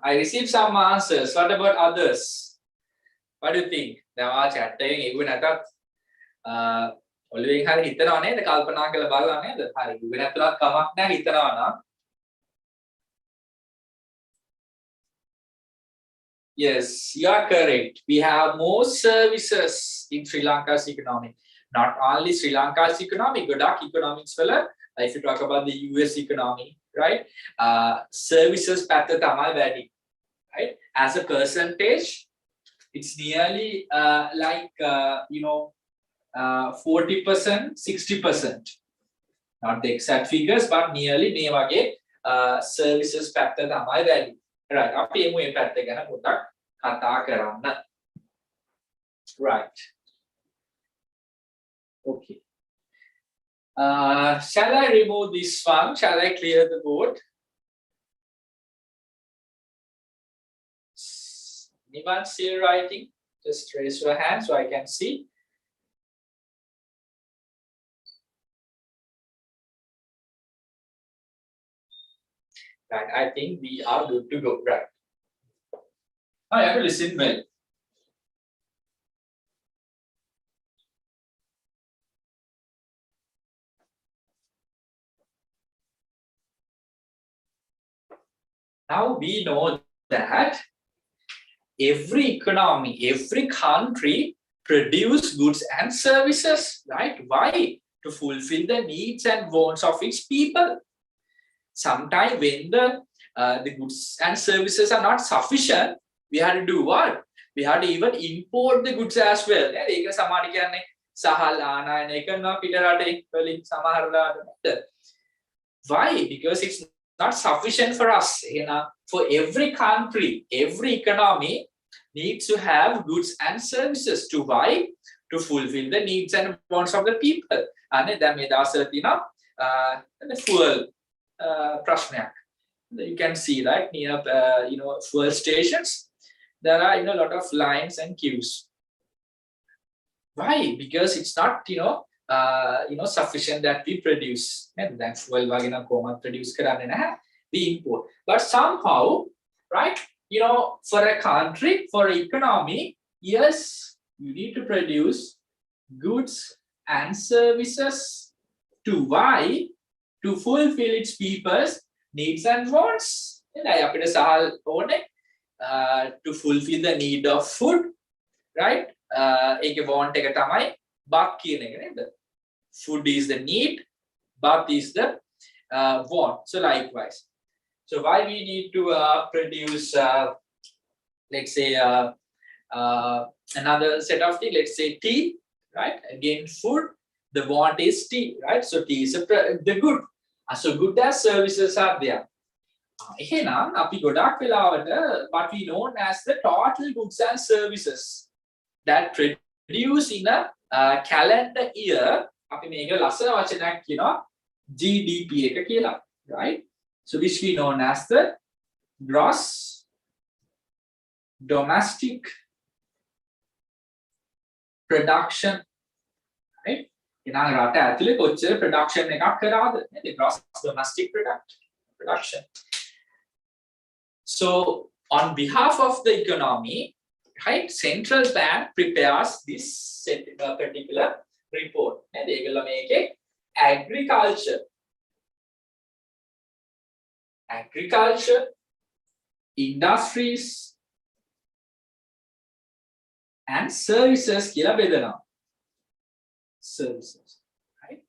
I received some answers. What about others? What do you think? දැන් ආ chat එකෙන් එව්වේ නැතත් ඔළුවෙන් හරි හිතනවා නේද? කල්පනා කරලා බලනවා නේද? හරි. ඉවෙ නැතුණත් කමක් නැහැ හිතනවා නම්. Yes, you are correct. We have more services in Sri Lanka's economy. Not only Sri Lanka's economy, ගොඩක් economics වල, if you talk about the US economy, right? Services පැත්ත තමයි වැඩි. Right? As a percentage, it's nearly like 40%, 60%. Not the exact figures, but nearly මේ වගේ services පැත්ත තමයි වැඩි. Right? අපි එමු මේ පැත්ත ගැන පොඩ්ඩක් කතා කරන්න. Right. Okay. Shall I remove this one? Shall I clear the board? Anyone still writing? Just raise your hand so I can see. Right, I think we are good to go. Right. I have to listen well. Now we know that every economy, every country produce goods and services, right? Why? To fulfill the needs and wants of its people. Sometimes when the goods and services are not sufficient, we have to do what? We have to even import the goods as well. ඒක සමහර කියන්නේ සහල් ආනයනය කරනවා පිට රටේ වලින් සමහර දාට. Why? Because it's not sufficient for us. For every country, every economy needs to have goods and services. To why? To fulfill the needs and wants of the people. And then මේ දවස්වල තියෙනවා the fuel ප්‍රශ්නයක්. You can see right near fuel stations, there are a lot of lines and queues. Why? Because it's not sufficient that we produce. And then fuel වගේ නම් කොහොමද produce කරන්නේ නැහැ. We import. But somehow, right? For a country, for an economy, yes, you need to produce goods and services. To why? To fulfill its people's needs and wants. අපිට සහල් ඕනේ to fulfill the need of food, right? ඒකේ want එක තමයි bath කියන එක නේද? Food is the need, bath is the want. So likewise. So why we need to produce, let's say, another set of tea, let's say tea, right? Again, food, the want is tea, right? So tea is the good. So good as services are there. එහෙනම් අපි ගොඩක් වෙලාවට what we known as the total goods and services. that produce in a calendar year අපි මේක ලස්සන වචනයක් කියනවා GDP එක කියලා, right? So which we known as the gross domestic production, right? එහෙනම් රට ඇතුලේ කොච්චර production එකක් කරාද නේද? gross domestic production. So on behalf of the economy, right, central bank prepares this particular report. නේද? ඒගොල්ලෝ මේකේ agriculture, industries and services කියලා බෙදනවා. Services, right?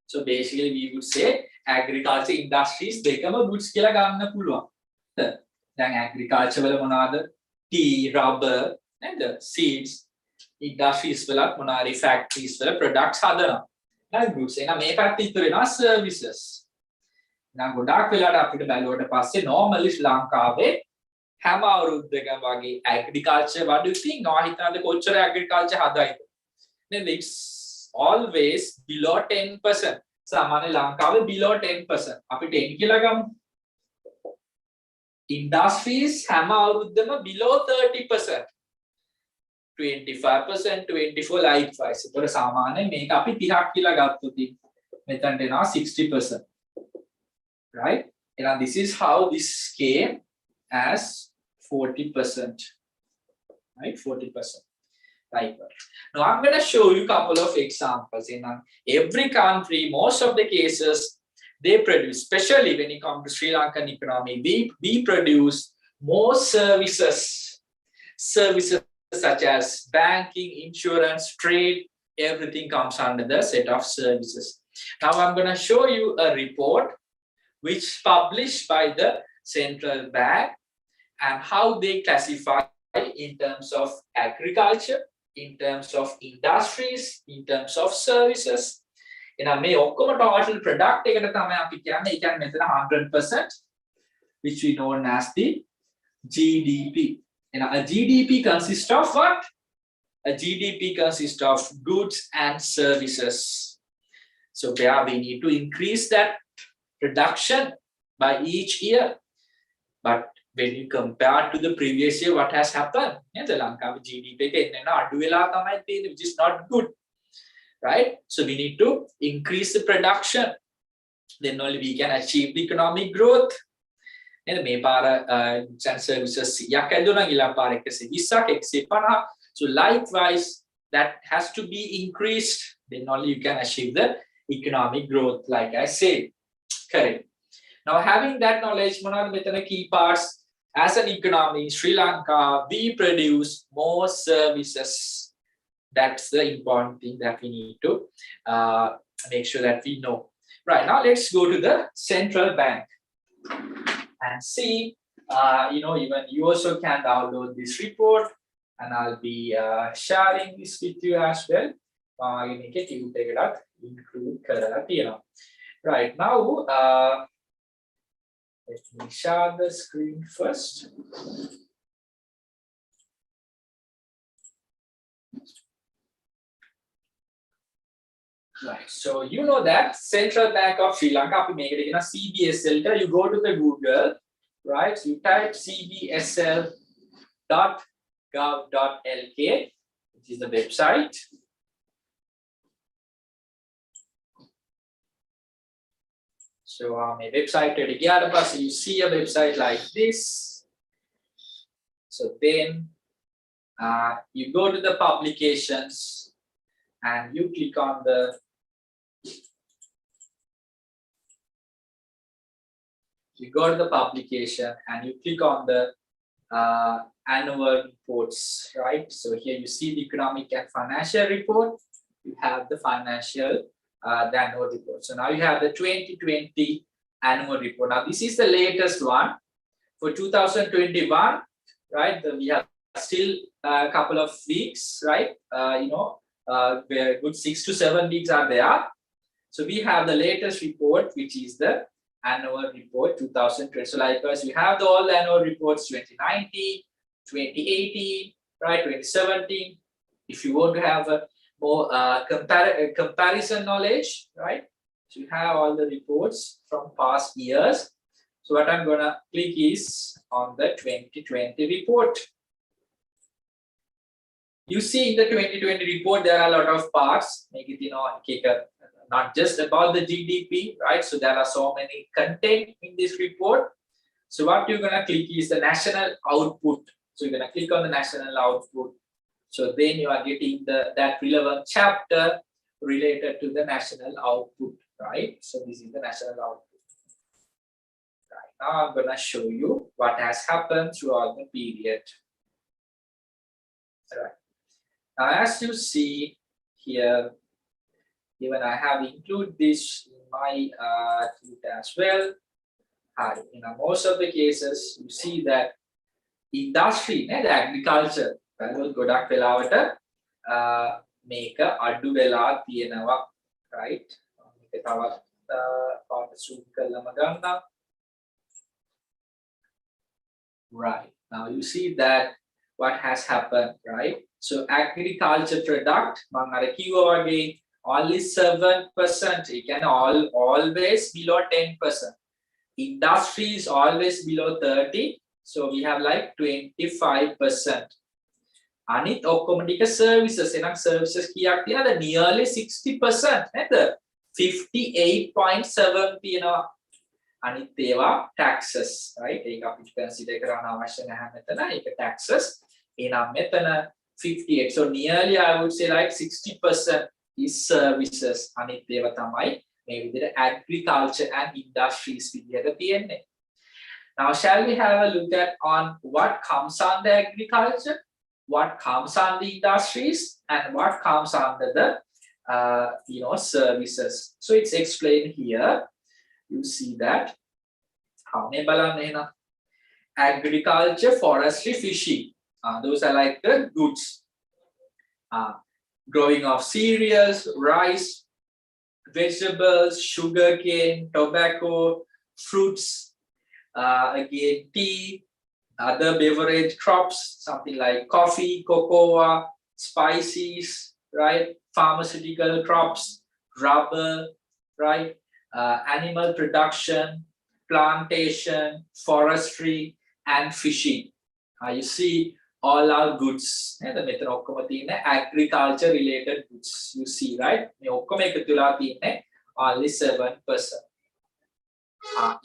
So basically we would say agriculture, industries දෙකම goods කියලා ගන්න පුළුවන්. දැන් agriculture වල මොනවාද? tea, rubber, and the seeds. Industries වලත් මොනවාරි factories වල products හදනවා. නේද? goods. එහෙනම් මේ පැත්තේ ඉතුරු වෙනවා services. එහෙනම් ගොඩාක් වෙලාවට අපිට බැලුවට පස්සේ normally ශ්‍රී ලංකාවේ හැම අවුරුද්දකම වගේ agriculture what do you think? නෝ හිතනද කොච්චර agriculture හදයිද? නේද? It's always below 10%. සාමාන්‍ය ලංකාවේ below 10%. අපි 10 කියලා ගමු. Industries හැම අවුරුද්දම below 30%. 25%, 24 likewise. ඒතකොට සාමාන්‍යයෙන් මේක අපි 30ක් කියලා ගත්තොත් මෙතනට එනවා 60%. Right? And this is how this came as 40%. Right? 40%. Right. Now I'm going to show you a couple of examples. In every country, most of the cases, they produce, especially when it comes to Sri Lankan economy, we produce more services such as banking, insurance, trade, everything comes under the set of services. Now I'm going to show you a report which published by the central bank and how they classify in terms of agriculture, in terms of industries, in terms of services. එහෙනම් මේ ඔක්කොම total product එකට තමයි අපි කියන්නේ. ඒ කියන්නේ මෙතන 100%, which we known as the GDP. And a GDP consists of what? A GDP consists of goods and services. So there we need to increase that production by each year. But when you compare to the previous year, what has happened? The Lanka GDP which is not good, right? So we need to increase the production. Then only we can achieve the economic growth. And services. So likewise, that has to be increased. Then only you can achieve the economic growth, like I said. Correct. Now having that knowledge, key parts. As an economy in Sri Lanka, we produce more services. That's the important thing that we need to make sure that we know. Right, now let's go to the central bank and see, even you also can download this report and I'll be sharing this with you as well. Right, now, let me share the screen first. Right, so you know that Central Bank of Sri Lanka, CBSL, you go to the Google, right? So you type cbsl.gov.lk, which is the website. So my website, so you see a website like this. So then you go to the publications and you click on the publication and you click on the annual reports, right? So here you see the economic and financial report. You have the financial the annual report. So now you have the 2020 annual report. Now this is the latest one for 2021, right? We have still a couple of weeks, right? Where good 6 to 7 weeks are there. So we have the latest report, which is the annual report 2020. So likewise, we have all the annual reports 2019, 2018, right? 2017, If you want to have a more comparison knowledge, right? So you have all the reports from past years. So what I'm gonna click is on the 2020 report. You see in the 2020 report, there are a lot of parts. Make it, not just about the GDP, right? So there are so many content in this report. So what you're gonna click is the national output. So you're gonna click on the national output. So then you are getting that relevant chapter related to the national output, right? So this is the national output. Right now I'm gonna show you what has happened throughout the period. All right. Now, as you see here, even I have included this in my tweet as well. In most of the cases, you see that industry, the agriculture, ගොඩක් වෙලාවට මේක අඩු වෙලා තියෙනවා, right? මේක තවත් පාට zoom කරලම ගන්නම්. Right. Now you see that what has happened, right? So agriculture product, මම අර කිව්වා වගේ only 7%. It can always below 10%. Industry is always below 30. So we have like 25%. Anit ඔක්කොම ටික services. එහෙනම් services කීයක් තියෙනවද? Nearly 60%. නේද? 58.7 තියෙනවා. අනිත් ඒවා taxes, right? ඒක අපිට consider කරන්න අවශ්‍ය නැහැ මෙතන. ඒක taxes. එහෙනම් මෙතන 58. So nearly I would say like 60% is services. අනිත් ඒවා තමයි මේ විදිහට agriculture and industries විදිහට තියෙන්නේ. Now shall we have a look at on what comes under agriculture, what comes under industries, and what comes under the services. So it's explained here. You see that agriculture, forestry, fishing. Those are like the goods. Growing of cereals, rice, vegetables, sugarcane, tobacco, fruits, again tea, other beverage crops, something like coffee, cocoa, spices, right? Pharmaceutical crops, rubber, right? Animal production, plantation, forestry, and fishing. You see all our goods. And the method of agriculture related goods. You see, right? Only 7%.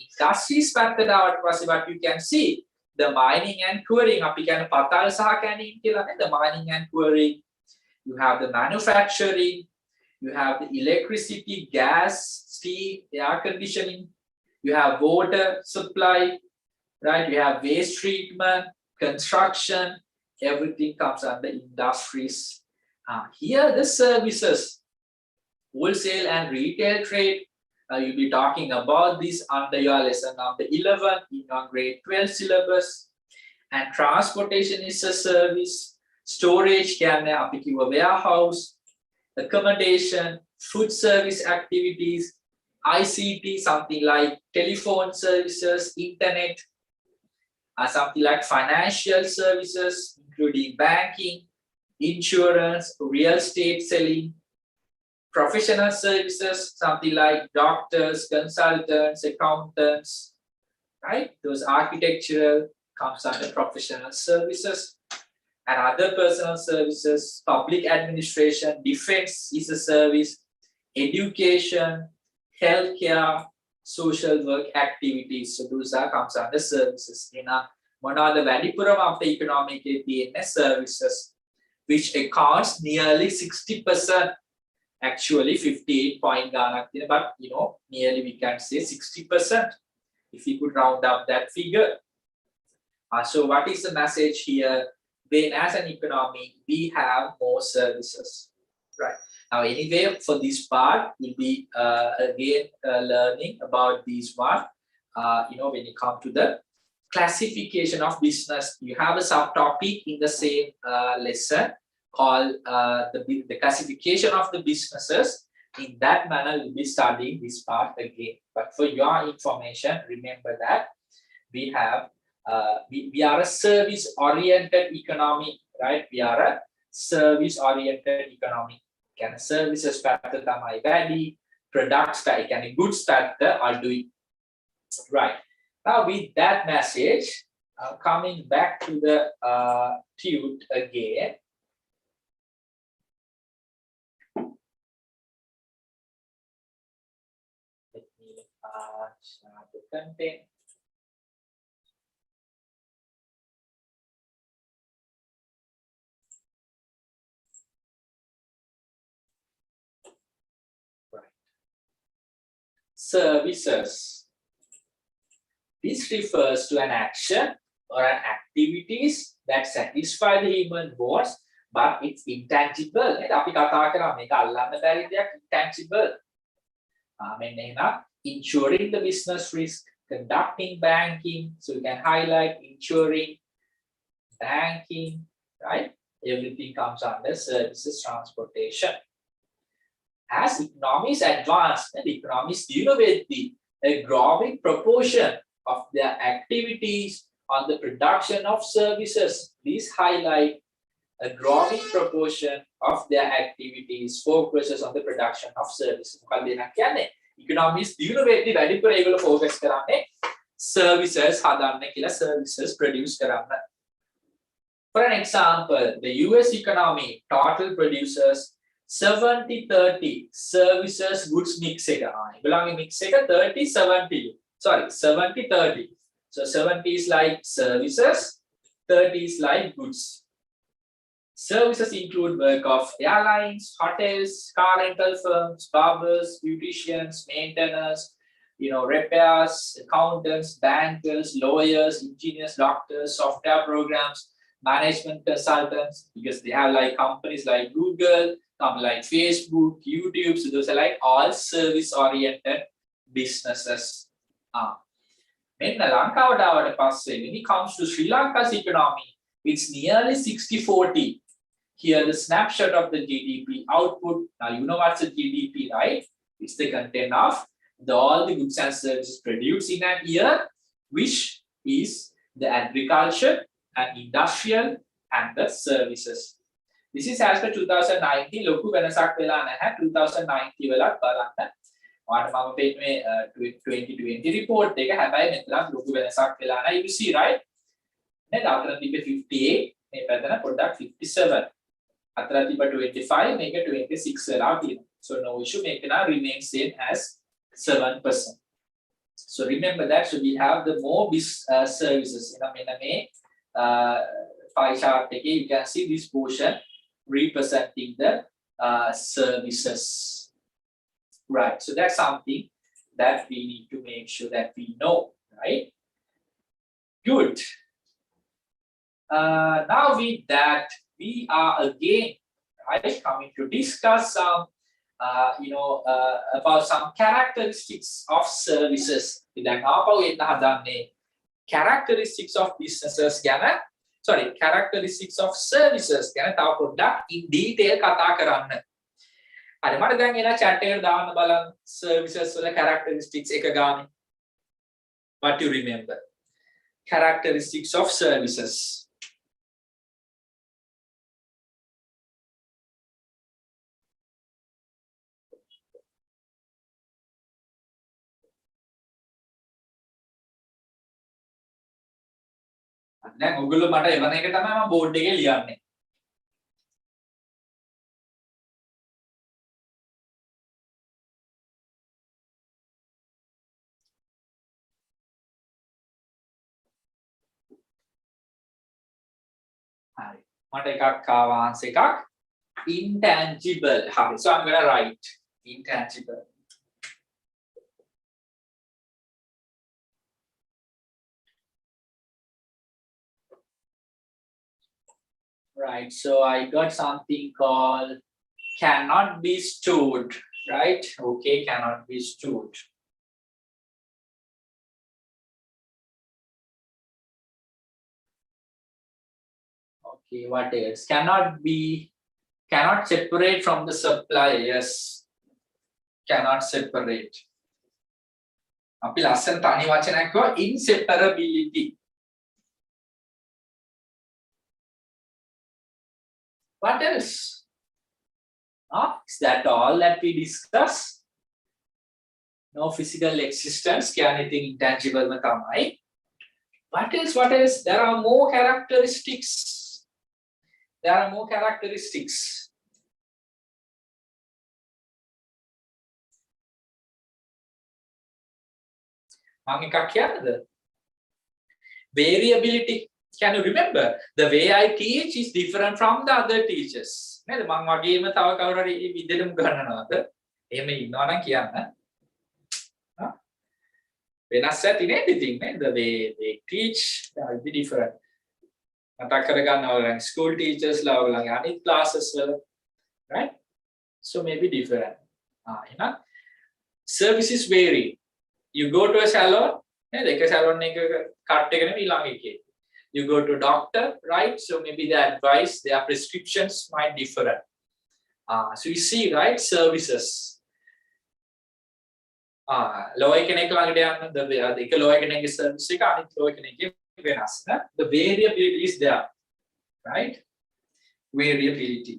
Industries පැත්තට ආවට පස්සේ what you can see the mining and quarrying අපි කියන්නේ පතල් සහ කැණීම් කියලා නේද? The mining and quarrying, you have the manufacturing, you have the electricity, gas, steam, air conditioning, you have water supply, right? You have waste treatment, construction, everything comes under industries. Here the services, wholesale and retail trade. You'll be talking about this under your lesson number 11 in your grade 12 syllabus. And transportation is a service. Storage can be a warehouse. Accommodation, food service activities, ICT, something like telephone services, internet, something like financial services, including banking, insurance, real estate selling. Professional services, something like doctors, consultants, accountants, right? Those architectural comes under professional services. And other personal services, public administration, defense is a service, education, healthcare, social work activities. So those are comes under services. One of the වැඩිපුරම after economic services, which accounts nearly 60%. Actually 58 point ගානක් තියෙන, but nearly we can say 60% if we could round up that figure. So what is the message here? Then as an economy we have more services, right? Now anyway, for this part we'll be again learning about this one. When you come to the classification of business, you have a subtopic in the same lesson called the classification of the businesses. In that manner, we'll be studying this part again. But for your information, remember that we have we are a service-oriented economy, right? We are a service oriented economy. Can services පැත්ත තමයි වැඩි, products පැත්ත කියන්නේ goods පැත්ත අඩුයි. Right. Now with that message, coming back to the tute again. Let me start the content. Right. Services. This refers to an action or an activities that satisfy the human wants, but it's intangible. අපි කතා කරා මේක අල්ලන්න බැරි දෙයක් intangible. මෙන්න එහෙනම් ensuring the business risk, conducting banking, so you can highlight ensuring, banking, right? Everything comes under services transportation. As economies advance, and economies innovate, a growing proportion of their activities on the production of services. Please highlight a growing proportion of their activities focuses on the production of services. Economies innovate වැඩිපුර ඒගොල්ලෝ focus කරන්නේ services හදන්න කියලා, services produce කරන්න. For an example, the US economy total produces 70-30 services goods mix එක. ඒගොල්ලන්ගේ mix එක 30-70. Sorry, 70-30. So 70 is like services, 30 is like goods. Services include work of airlines, hotels, car rental firms, barbers, beauticians, maintainers, repairs, accountants, bankers, lawyers, engineers, doctors, software programs, management consultants, because they have like companies like Google, companies like Facebook, YouTube. So those are like all service-oriented businesses. When it comes to Sri Lanka's economy, it's nearly 60-40. Here the snapshot of the GDP output. Now you know what's the GDP, right? It's the content of all the goods and services produced in an year, which is the agriculture and industrial and the services. This is as per 2019. ලොකු වෙනසක් වෙලා නැහැ. 2019 වෙලත් බලන්න. ඔයාලට මම පෙන්නන්නේ 2020 report එක. හැබැයි මෙතන ලොකු වෙනසක් වෙලා නැහැ. You see, right? නේද? අතර තිබ්බේ 58, මේ පැත්තන පොඩ්ඩක් 57. අතර තිබ්බ 25, මේක 26 වෙලා තියෙනවා. So no issue, මේක නා remain same as 7%. So remember that. So we have the more services. මෙන්න මේ pie chart එකේ you can see this portion representing the services. Right. So that's something that we need to make sure that we know, right? Good. Now with that, we are again, right, coming to discuss some, about some characteristics of services. Characteristics of businesses, characteristics of services. In detail කතා කරන්න. හරි මට දැන් එන chat එකට දාන්න බලන්න services වල characteristics එක ගානේ. What you remember? Characteristics of services. දැන් ඔයගොල්ලෝ මට එවන එක තමයි මම බෝඩ් එකේ ලියන්නේ. හරි. මට එකක් ආවා answer එකක් intangible. හරි. So I'm going to write intangible. Right, so I got something called cannot be stored, right? Okay, cannot be stored. Okay, what else? Cannot separate from the supplier. Yes, cannot separate. අපි ලස්සන තනි වචනයක් කිව්වා inseparability. What else? Is that all that we discuss? No physical existence, anything intangible. What else? What else? There are more characteristics. There are more characteristics. Variability. Can you remember? The way I teach is different from the other teachers. වෙනස් ඇති නේද ඉතින් නේද the way they teach will be different මතක් කරගන්න ඕගලගේ school teachers ලා ඔයගලගේ අනිත් classes වල right so maybe different එහෙනම් services vary you go to a salon නේද එක salon එක cut එක නෙමෙයි ඊළඟ එකේ you go to doctor right so maybe the advice their prescriptions might different so you see right services lawyer කෙනෙක් ළඟට යන්න එක lawyer කෙනෙක්ගේ service එක අනිත් lawyer කෙනෙක්ගේ වෙනස් නේ the variability is there right variability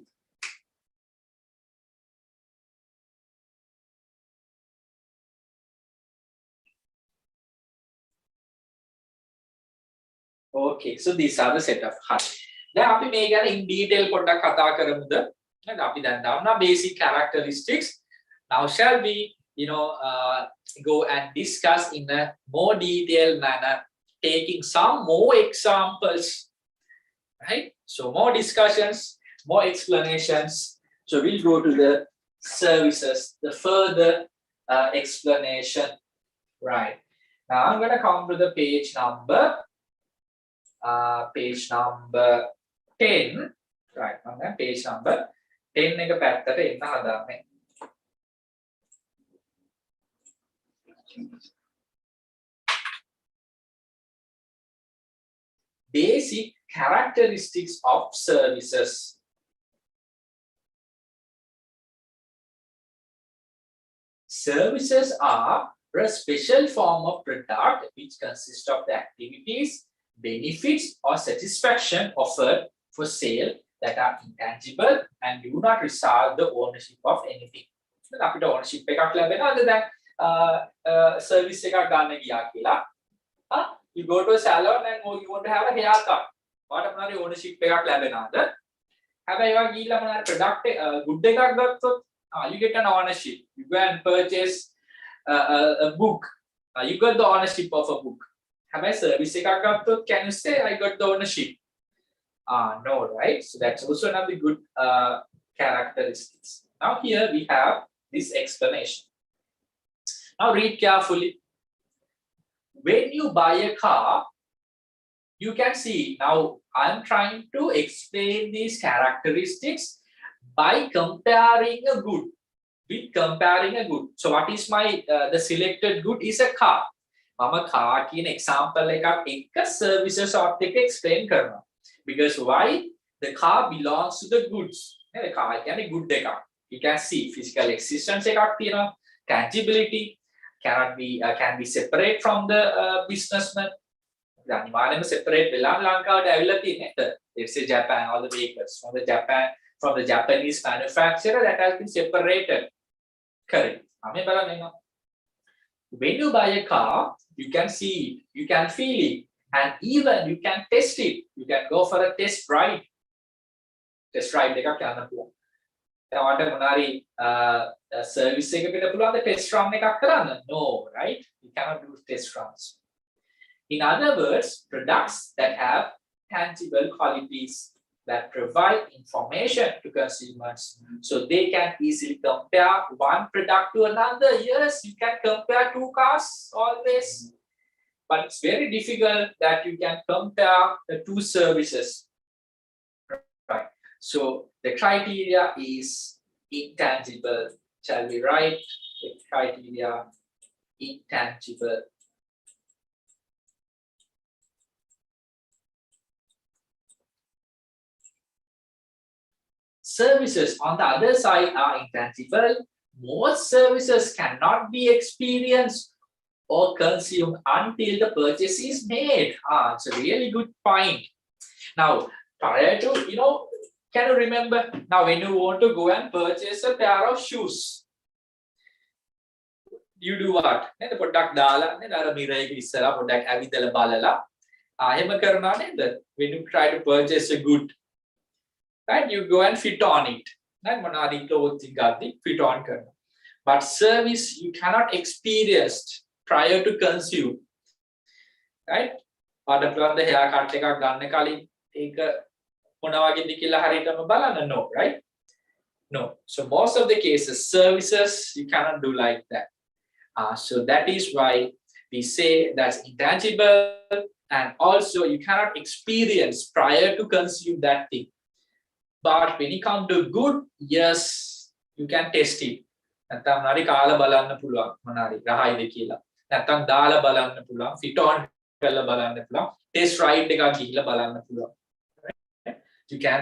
okay so these are the set of හරි දැන් අපි මේ ගැන in detail පොඩ්ඩක් කතා කරමුද නේද අපි දැන් දන්නා basic characteristics now shall we go and discuss in a more detailed manner, taking some more examples, right? So more discussions, more explanations. So we'll go to the services, the further explanation, right? Now I'm going to come to the page number 10, right? Okay, page number 10 එක පැත්තට එන්න හදාන්නේ. Basic characteristics of services. Services are a special form of product which consists of the activities, benefits, or satisfaction offered for sale that are intangible and do not result the ownership of anything. අපිට ownership එකක් ලැබෙනවද දැන් service එකක් ගන්න ගියා කියලා you go to a salon and you want to have a haircut what මොනවාරි ownership එකක් ලැබෙනවද හැබැයි ඒවා ගිහිල්ලා මොනවාරි product good එකක් ගත්තොත් you get an ownership you go and purchase a book you got the ownership of a book හැබැයි service එකක් ගත්තොත් can you say I got the ownership no right so that's also another good characteristics now here we have this explanation. Now read carefully. When you buy a car, you can see, now I'm trying to explain these characteristics by comparing a good with comparing a good. So what is my, the selected good is a car. Mama car කියන example එකක් එක services ඔත් explain කරනවා. Because why? The car belongs to the goods. The car කියන්නේ good එකක්. You can see physical existence එකක් තියෙනවා. Tangibility. Can be separate from the businessman. අනිවාර්යයෙන්ම separate වෙලා ලංකාවට ඇවිල්ලා තියෙන්නේ. Let's say Japan, all the vehicles from the Japanese manufacturer that has been separated. Correct. When you buy a car, you can see it, you can feel it, and even you can test it. You can go for a test ride. Test ride එකක් යන්න පුළුවන්. දැන් මොනාරි service එකකට පුළුවන් test run එකක් කරන්න? No, right? You cannot do test runs. In other words, products that have tangible qualities that provide information to consumers so they can easily compare one product to another. Yes, you can compare two cars always, but it's very difficult that you can compare the two services. Right. So the criteria is intangible. Shall we write the criteria intangible? Services on the other side are intangible. Most services cannot be experienced or consumed until the purchase is made. It's a really good point. Now, prior to, Can you remember? Now, when you want to go and purchase a pair of shoes, you do what? නේද පොඩ්ඩක් දාලා නේද අර mirror එක ඉස්සරහා පොඩ්ඩක් ඇවිදලා බලලා එහෙම කරනවා නේද? When you try to purchase a good, right, you go and fit on it. නේද මොනවාරි clothes ගාද්දි fit on කරනවා. But service you cannot experience prior to consume, right? පාඩ බලන්න hair cut එකක් ගන්න කලින් ඒක මොන වගේද කියලා හරියටම බලන්න no, right? No. So most of the cases services you cannot do like that. So that is why we say that's intangible, and also you cannot experience prior to consume that thing. But when it comes to good, yes, you can test it. නැත්තම් හරි කාලා බලන්න පුළුවන් මොනාරි රහයිද කියලා. නැත්තම් දාලා බලන්න පුළුවන්, fit on කරලා බලන්න පුළුවන්, test ride එකක් ගිහිල්ලා බලන්න පුළුවන්. You can,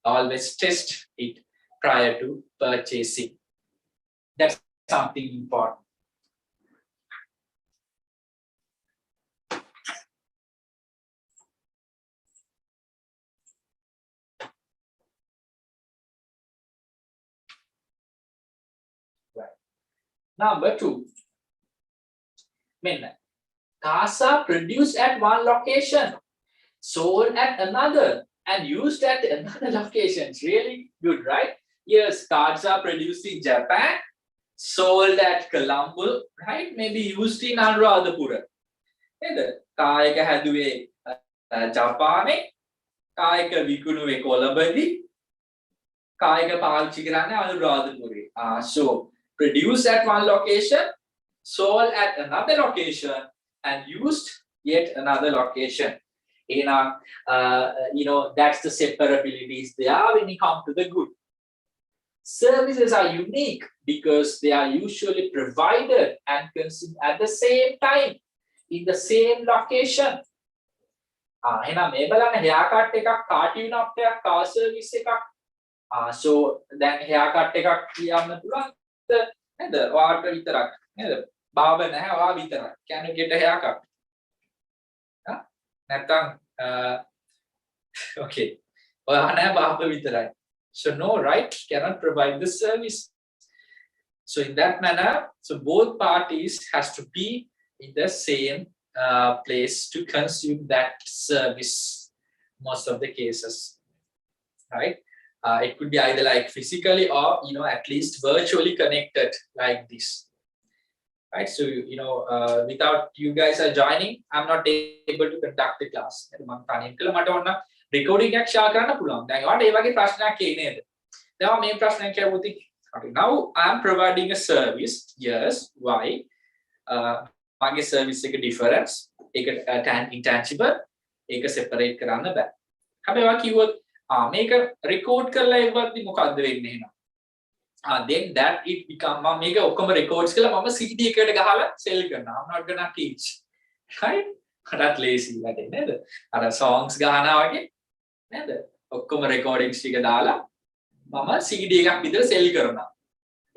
always test it prior to purchasing. That's something important. Number 2. Cars are produced at one location, sold at another, and used at another location. It's really good, right? Yes, cars are produced in Japan, sold at Colombo, right? Maybe used in Anuradhapura. car එක හැදුවේ ජපානයේ, car එක විකුණුවේ කොළඹදී, car එක පාවිච්චි කරන්නේ අනුරාධපුරේ. So produced at one location, sold at another location, and used yet another location. That's the separabilities there when you come to the good. Services are unique because they are usually provided and consumed at the same time in the same location. එහෙනම් මේ බලන්න haircut එකක්, car tune up එකක්, car service එකක්. So දැන් haircut එකක් කියන්න පුළුවන් නේද? ඔයාට විතරක් නේද? barber නැහැ, ඔයා විතරක්. Can you get a haircut? නැත්තම් okay. ඔයා නැහැ barber විතරයි. So no, right? Cannot provide the service. So in that manner, so both parties has to be in the same place to consume that service. Most of the cases, right? It could be either like physically or at least virtually connected like this, right? So without you guys are joining, I'm not able to conduct the class. Recording එකක් share කරන්න පුළුවන්. දැන් ඔයාලට මේ වගේ ප්‍රශ්නයක් එයි නේද? දැන් මේ ප්‍රශ්නයක් කියවුවොත් okay, now I am providing a service. Yes, why? මගේ service එක difference, ඒක intangible, ඒක separate කරන්න බෑ. හැබැයි ඔයා කිව්වොත් මේක record කරලා ඉවරදී මොකද්ද වෙන්නේ එහෙනම්? Then that it become මේක ඔක්කොම records කරලා මම CD එකකට ගහලා sell කරනවා. I'm not gonna teach. Right? That's lazy වැඩේ නේද? අර songs ගහනවා වගේ නේද? ඔක්කොම recordings ටික දාලා මම CD එකක් විතර sell කරනවා.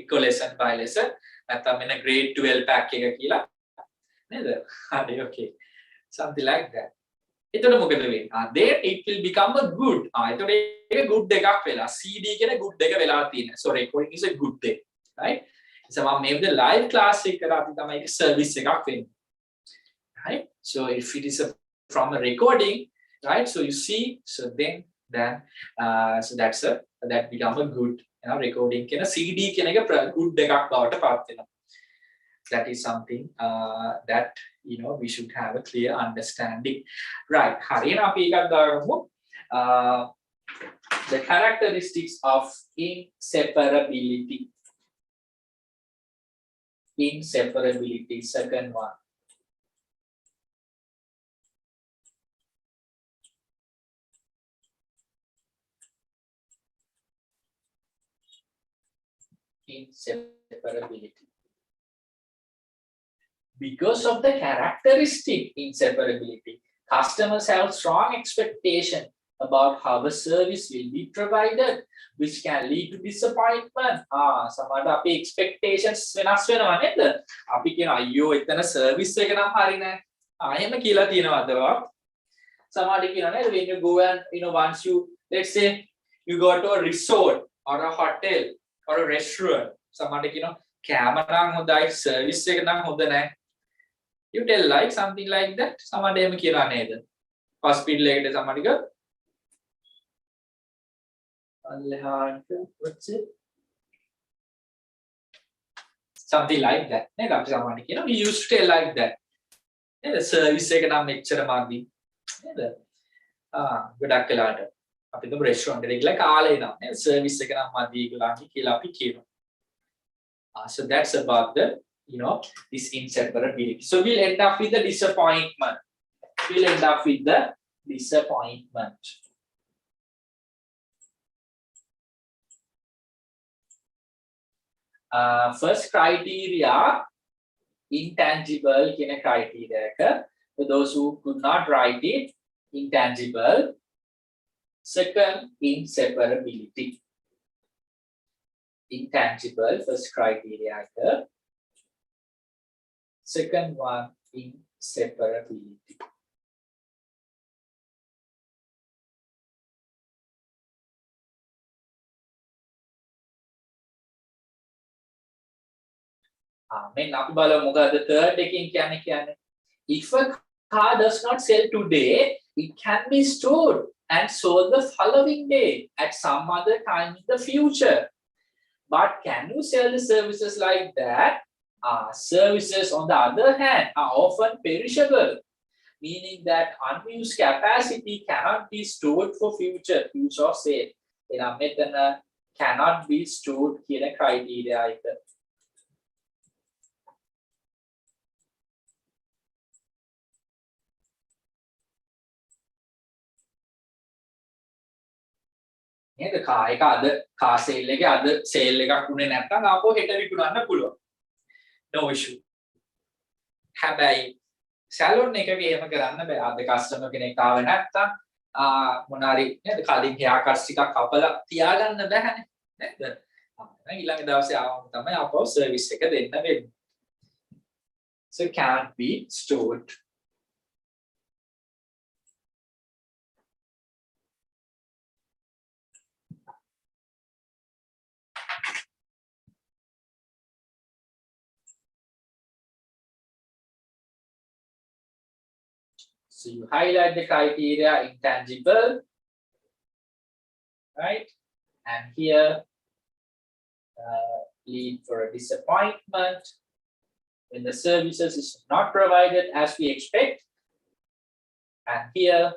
එක lesson by lesson නැත්නම් මෙන්න grade 12 pack එක කියලා නේද? හරි okay. Something like that. එතකොට මොකද වෙන්නේ? Then it will become a good. එතකොට ඒක good එකක් වෙලා. CD කියන good එක වෙලා තියෙනවා. So recording is a good thing, right? So මම මේ විදිහ live class එක කරාදී තමයි ඒක service එකක් වෙන්නේ. Right? So if it is from a recording, right? So you see, so then so that become a good recording. Can a CD can a good dekak bawata path වෙනවා. That is something that we should have a clear understanding. Right? හරියට අපි එකක් දාගමු. The characteristics of inseparability. Inseparability, second one. Inseparability. Because of the characteristic inseparability, customers have strong expectation about how a service will be provided, which can lead to disappointment. සමහරවිට අපේ expectations වෙනස් වෙනවා නේද? අපි කියන අයියෝ එතන service එක නම් හරි නෑ. එහෙම කියලා තියෙනවද? සමහරවිට කියනවා නේද when you go and once you, let's say You go to a resort or a hotel or a restaurant. Somebody, camera නම් හොඳයි, service එක නම් හොඳ නැහැ. You tell like something like that. Somebody එහෙම කියනවා නේද? Hospital එකට somebody go. What's it? Something like that. නේද? අපි සාමාන්‍යයෙන් කියනවා we used to tell like that. නේද? service එක නම් මෙච්චර මදි. නේද? ගොඩක් වෙලාවට අපි දුම් restaurant එකට ගිහලා කාලේ එනවා. නේද? service එක නම් මදි ඒගොල්ලන්ගේ කියලා අපි කියනවා. So that's about the, this inseparability. So we'll end up with the disappointment. We'll end up with the disappointment. First criteria, intangible criteria. For those who could not write it, intangible. Second, inseparability. Intangible, first criteria. Second one, inseparability. මෙන්න අපි බලමු මොකද third එකෙන් කියන්නේ. If a car does not sell today, it can be stored and sold the following day at some other time in the future. But can you sell the services like that? Services, on the other hand, are often perishable, meaning that unused capacity cannot be stored for future use or sale. එනම් මෙතන cannot be stored කියන criteria එක. නේද? Car එක අද car sale එකේ අද sale එකක් වුණේ නැත්නම් ආපහු හෙට විකුණන්න පුළුවන්. No issue. හැබැයි සැලොන් එකක එහෙම කරන්න බෑ. අද කස්ටමර් කෙනෙක් ආවේ නැත්නම් මොනාරි නේද? කලින් hear cuts ටිකක් කපලා තියාගන්න බෑනේ. නේද? ඊළඟ දවසේ ආවම තමයි ආපහු සර්විස් එක දෙන්න වෙන්නේ. So it can't be stored. So you highlight the criteria, intangible, right? And here, lead for a disappointment when the services is not provided as we expect. And here,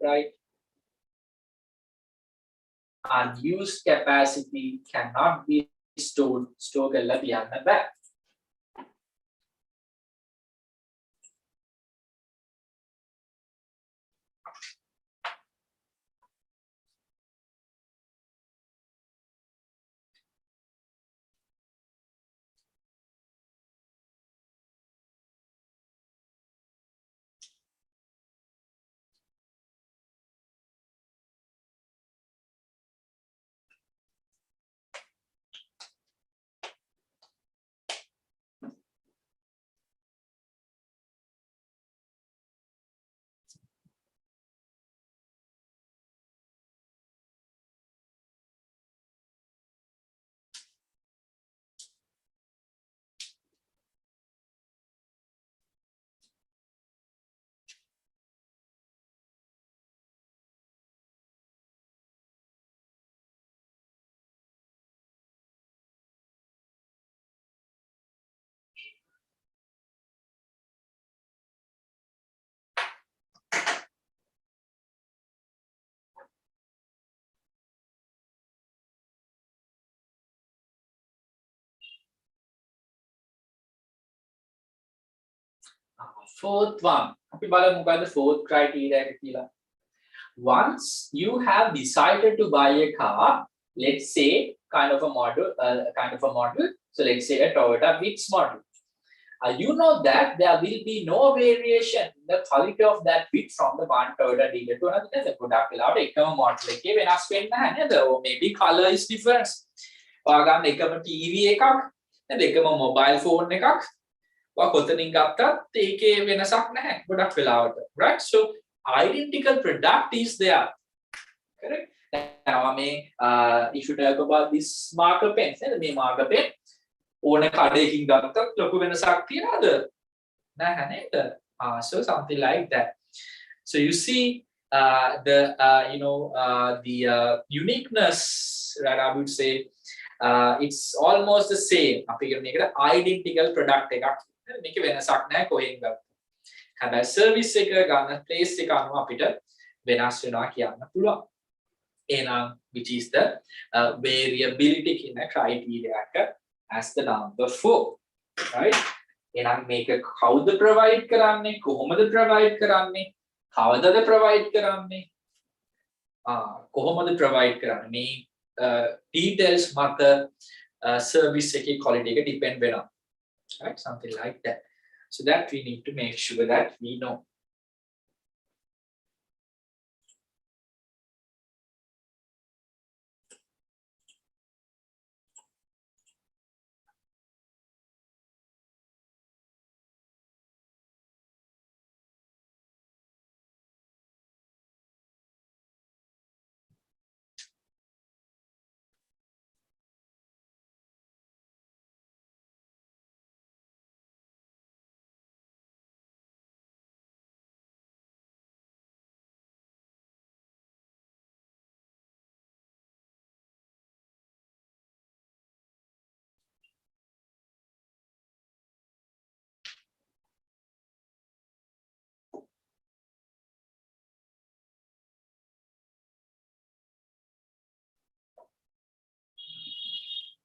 right? Unused capacity cannot be stored. Back. Fourth one, අපි බලමු මොකද්ද fourth criteria එක කියලා. Once you have decided to buy a car, let's say kind of a model, so let's say a Toyota Vitz model. You know that there will be no variation in the quality of that Vitz from the one Toyota dealer to another. නේද? ගොඩක් වෙලාවට එකම model එකේ වෙනස් වෙන්නේ නැහැ නේද? Or maybe color is different. ඔයාගන්න එකම TV එකක්, නේද? එකම mobile phone එකක්. කොතනින් ගත්තත් ඒකේ වෙනසක් නැහැ ගොඩක් වෙලාවට, right? So identical product is there, correct? Now if you talk about this marker pens මේ marker pen ඕන කඩේකින් ගත්තත් ලොකු වෙනසක් තියනවද නැහැ නේද so something like that so you see the uniqueness that I would say it's almost the same අපි කියන මේකට identical product එකක් මේක වෙනසක් නැහැ කොහෙන් ගත්තත් හැබැයි service එක ගන්න place එක අනුව අපිට වෙනස් වෙනවා කියන්න පුළුවන් එහෙනම් which is the variability කියන criteria එක as the number 4 right එහෙනම් මේක කවුද provide කරන්නේ කොහොමද provide කරන්නේ කවදද provide කරන්නේ කොහොමද provide කරන්නේ මේ details මත service එකේ quality එක depend වෙනවා right something like that so that we need to make sure that we know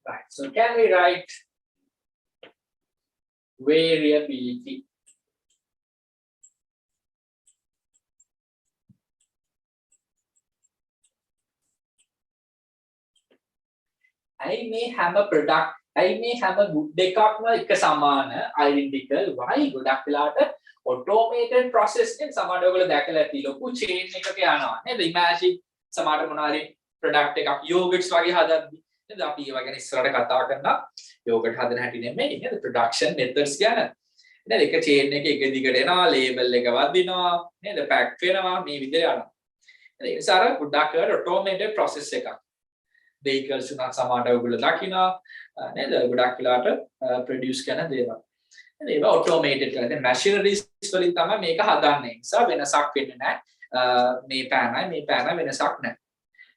right so can we write variability I may have a product I may have a good දෙකක්ම එක සමාන identical why ගොඩක් වෙලාවට automated process එකෙන් සමහරවිට ඔයගොල්ලෝ දැකලා ඇති ලොකු chain එකක යනවා නේද imagine සමහරවිට මොනවාරි product එකක් yogurts වගේ හදද්දි නේද අපි ඒවා ගැන ඉස්සරහට කතා කරනවා yogurt හදන හැටි නෙමෙයි නේද production methods ගැන නේද එක chain එක දිගට එනවා label එක වදිනවා නේද pack වෙනවා මේ විදිහට යනවා නේද ඒ නිසා ගොඩක් automated process එකක් vehicles උනත් සමහරවිට ඔයගොල්ලෝ දකිනවා නේද ගොඩක් වෙලාවට produce කරන දේවල් නේද ඒවා automated කරලා දැන් machineries වලින් තමයි මේක හදන්නේ ඒ නිසා වෙනසක් වෙන්නේ නැහැ මේ පෑනයි වෙනසක් නැහැ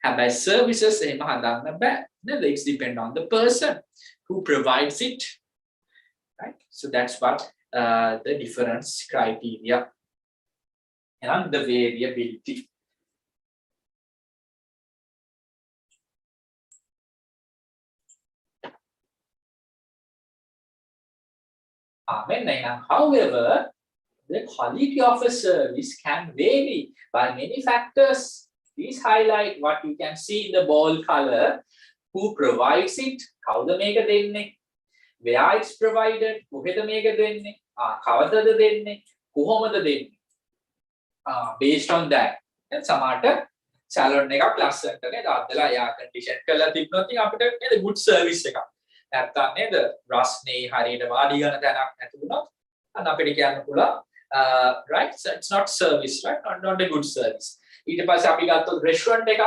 හැබැයි services එහෙම හදන්න බෑ නේද it's depend on the person who provides it right so that's what the difference criteria and the variability however the quality of a service can vary by many factors please highlight what you can see in the bold color who provides it කවුද මේක දෙන්නේ where it's provided කොහෙද මේක දෙන්නේ කවදද දෙන්නේ කොහොමද දෙන්නේ based on that දැන් සමහරට සැලොන් එකක් ලස්සනට නේද අදලා එයා කන්ඩිෂන් කරලා තිබුණොත් ඉතින් අපිට නේද good service එකක් නැත්තම් නේද රස්නේ හරියට වාඩි ගන්න තැනක් නැතුණොත් අන්න අපිට කියන්න පුළුවන් right so it's not service right not a good service ඊට පස්සේ අපි ගත්තොත් restaurant එකක්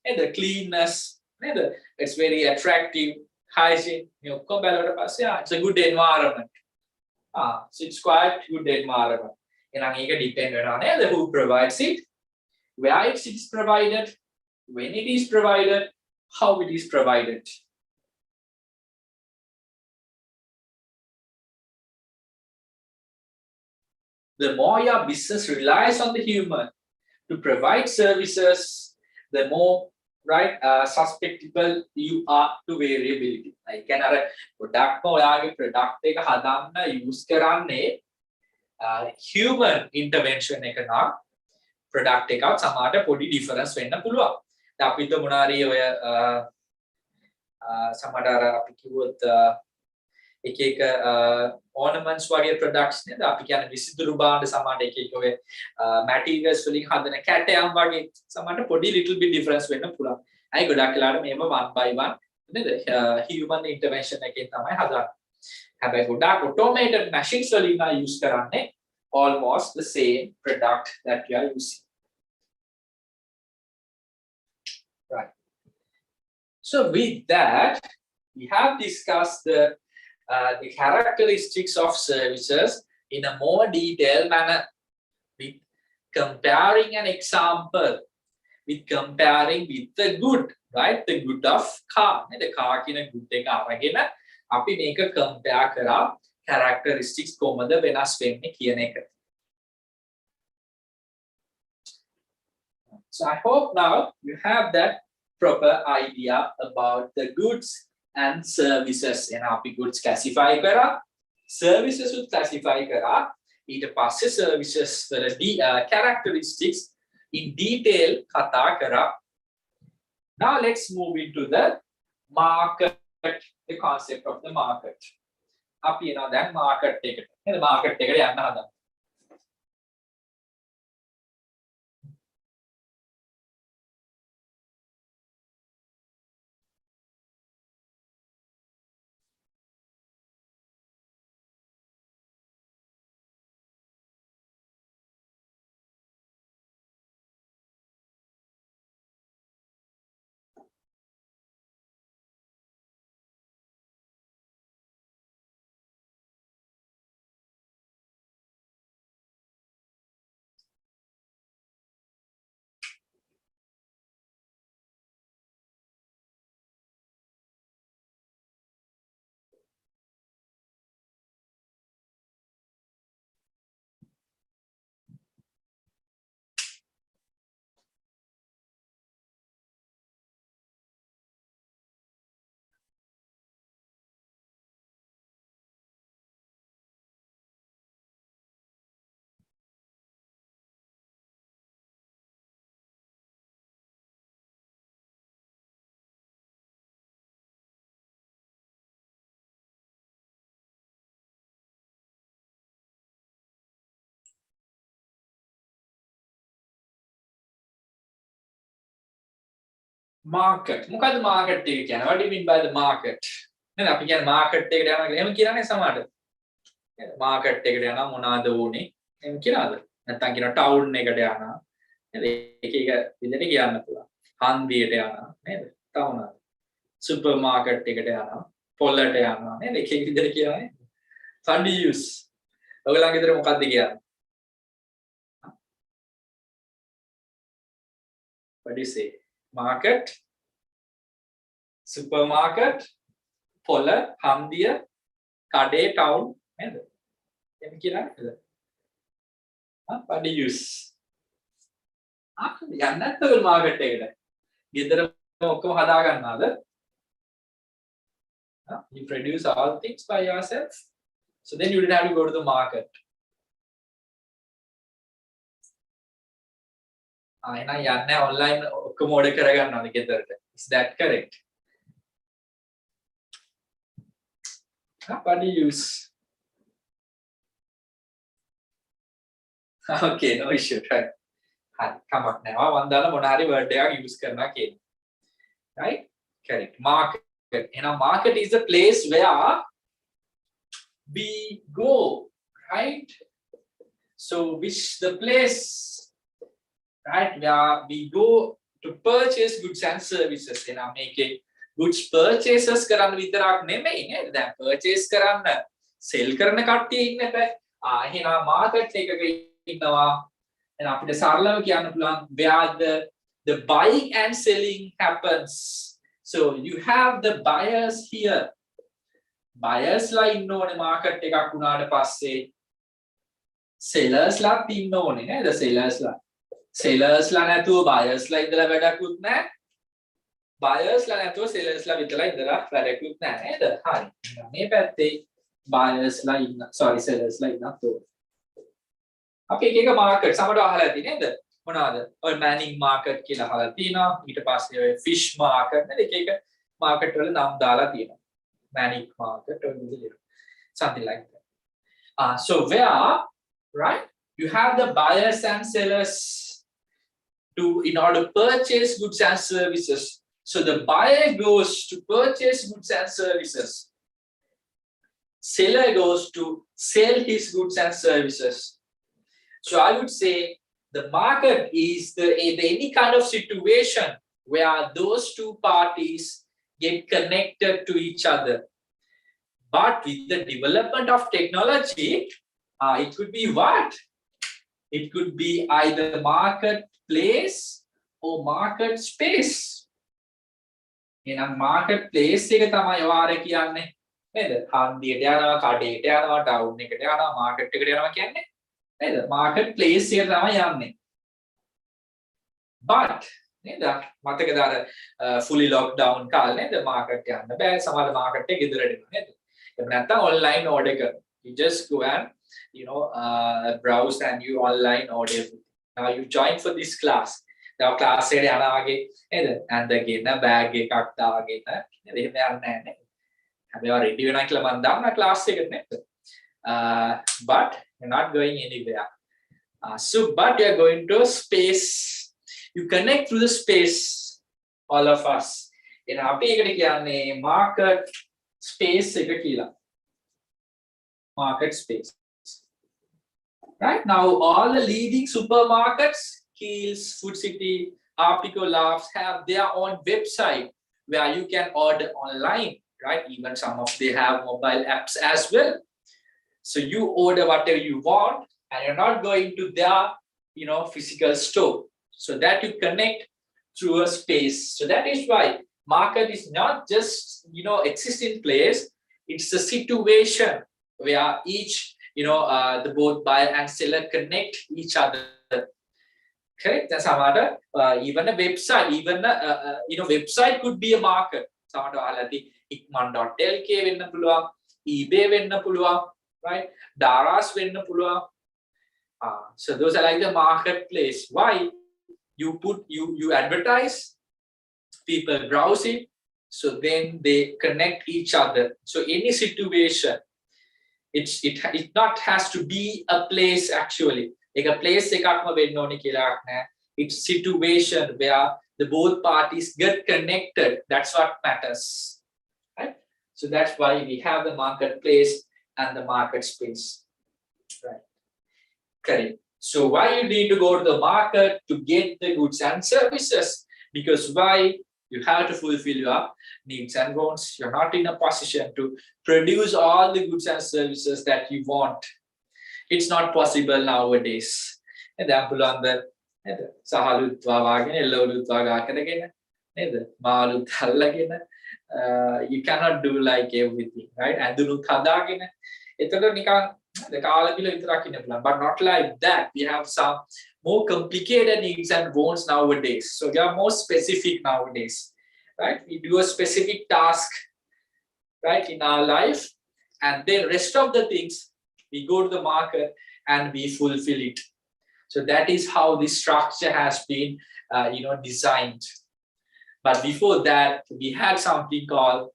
නේද cleanness නේද it's very attractive hygiene මේ ඔක්කොම බලවට පස්සේ it's a good environment so it's quite good environment එහෙනම් ඒක depend වෙනවා නේද who provides it where it is provided when it is provided how it is provided the more your business relies on the human to provide services, the more right susceptible you are to variability. I can product product එක හදන්න use කරන්නේ human intervention එක නම් product එකක් සමහරට පොඩි difference වෙන්න පුළුවන්. දැන් අපි හිතමු මොනාරි ඔය සමහර අපි කිව්වොත් එක එක ornaments වගේ products නේද අපි කියන්නේ විසිතුරු භාණ්ඩ සමහරට එක එක ඔය materials වලින් හදන කැටයම් වගේ සමහරට පොඩි little bit difference වෙන්න පුළුවන්. අයි ගොඩක් වෙලාවට මේව one by one නේද human intervention එකෙන් තමයි හදන්නේ. හැබැයි ගොඩක් automated machines වලින් use කරන්නේ almost the same product that you are using. So with that, we have discussed the characteristics of services in a more detailed manner with comparing an example, with comparing with the good, right? The good of car. The car කියන good එක අරගෙන අපි මේක compare කරා characteristics කොහොමද වෙනස් වෙන්නේ කියන එක. So I hope now you have that proper idea about the goods and services. එන අපි goods classify කරා, services උත් classify කරා. ඊට පස්සේ services වල characteristics in detail කතා කරා. Now let's move into the market, the concept of the market. අපි එනවා දැන් market එකට. නේද? market එකට යන්න හදනවා. Market. මොකද්ද market එක කියන්නේ? What do you mean by the market? නේද? අපි කියන්නේ market එකට යනවා කියලා. එහෙම කියනනේ සමහරට. නේද? market එකට යනවා මොනවාද ඕනේ? එහෙම කියනවාද? නැත්නම් කියනවා town එකට යනවා. නේද? එක එක විදිහට කියන්න පුළුවන්. හන්දියට යනවා නේද? තව මොනවාද? super market එකට යනවා. පොල්ලට යනවා නේද? එක එක විදිහට කියනවා නේද? Sunday use. ඔයගලන්ගේ විතර මොකද්ද කියන්නේ? What do you say? Market, supermarket, පොළ, හන්දිය, කඩේ, town නේද? එහෙම කියනවා නේද? What do you use? යන්නේ නැත්නම් market එකට. ගෙදර ඔක්කොම හදා ගන්නවද? You produce all things by yourself. So then you didn't have to go to the market. එහෙනම් යන්නේ online ඔක්කොම order කරගන්නවද ගෙදරට? Is that correct? What do you use? Okay, no issue. Right. කමක් නැහැ. මම දාලා මොන හරි word එකක් use කරනවා කියන. Right? Correct. Market. එහෙනම් market is the place where we go, right? So which the place, right, where we go to purchase goods and services. එහෙනම් මේකේ goods purchases කරන්න විතරක් නෙමෙයි නේද? දැන් purchase කරන්න sell කරන කට්ටිය ඉන්න බෑ. එහෙනම් market එකක ඉන්නවා. එහෙනම් අපිට සරලව කියන්න පුළුවන් where the buying and selling happens. So you have the buyers here. Buyers ලා ඉන්න ඕනේ market එකක් වුණාට පස්සේ sellers ලාත් ඉන්න ඕනේ නේද? sellers ලා නැතුව buyers ලා ඉඳලා වැඩකුත් නැහැ. buyers ලා නැතුව sellers ලා විතරලා ඉඳලා වැඩකුත් නැහැ නේද? හරි. මේ පැත්තේ buyers ලා ඉන්න sellers ලා ඉන්නත් ඕනේ. අපි එක එක market සමඩ අහලා ඇති නේද? මොනවාද? ඔය manning market කියලා අහලා තියෙනවා. ඊට පස්සේ ඔය fish market නේද? එක එක market වල නම් දාලා තියෙනවා. Manning market or something like that. So where, right, you have the buyers and sellers in order to purchase goods and services. So the buyer goes to purchase goods and services. Seller goes to sell his goods and services. So I would say the market is the any kind of situation where those two parties get connected to each other. But with the development of technology, it could be what? It could be either marketplace or market space. එහෙනම් market place එක තමයි ඔයාර කියන්නේ නේද? හන්දියට යනවා, කඩේට යනවා, town එකට යනවා, market එකට යනවා කියන්නේ නේද? මාකට් ප්ලේස් එක තමයි යන්නේ. But නේද? මතකද අර fully locked down කාලේ නේද? මාකට් යන්න බෑ. සමහර මාකට් එක ගෙදරට එනවා නේද? එහෙම නැත්නම් online order කරනවා. You just go and browse and you online order everything. Now you join for this class. Now class එකට යනවා වගේ නේද? ඇඳගෙන බෑග් එකක් දාගෙන නේද? එහෙම යන්නේ නැහැ නේද? හැබැයි ready වෙනවා කියලා මම දන්නා class එකට නේද? But you're not going anywhere. But you're going to space. You connect through the space, all of us. එහෙනම් අපි ඒකට කියන්නේ market space එක කියලා. Market space. Right now, all the leading supermarkets, Kiehl's, Food City, Arpico Labs have their own website where you can order online, right? Even some of they have mobile apps as well. So you order whatever you want, and you're not going to their, physical store. So that you connect through a space. So that is why market is not just existing place. It's a situation where each the both buyer and seller connect each other. Correct? That's how even a website, website could be a market. Ikman.lk venna puluwan, eBay venna puluwan, right? Daras venna puluwan. So those are like the marketplace. Why? You advertise, people browse it, so then they connect each other. So any situation, it not has to be a place actually. Like a place එකක්ම වෙන්න ඕනේ කියලා නෑ. It's situation where the both parties get connected. That's what matters. Right? So that's why we have the marketplace and the market space. Right. Correct. So why you need to go to the market to get the goods and services? Because why? You have to fulfill your needs and wants. You're not in a position to produce all the goods and services that you want. It's not possible nowadays. Example on the සහලුත් වවාගෙන එළවලුත් වගාකරගෙන නේද? මාළුත් අල්ලගෙන you cannot do like everything, right? ඇඳුනුත් හදාගෙන එතකොට නිකන් කාලපිල විතරක් ඉන්න පුළුවන්. But not like that. We have some more complicated needs and wants nowadays. So we are more specific nowadays, right? We do a specific task, right, in our life, and then rest of the things we go to the market and we fulfill it. So that is how this structure has been, designed. But before that, we had something called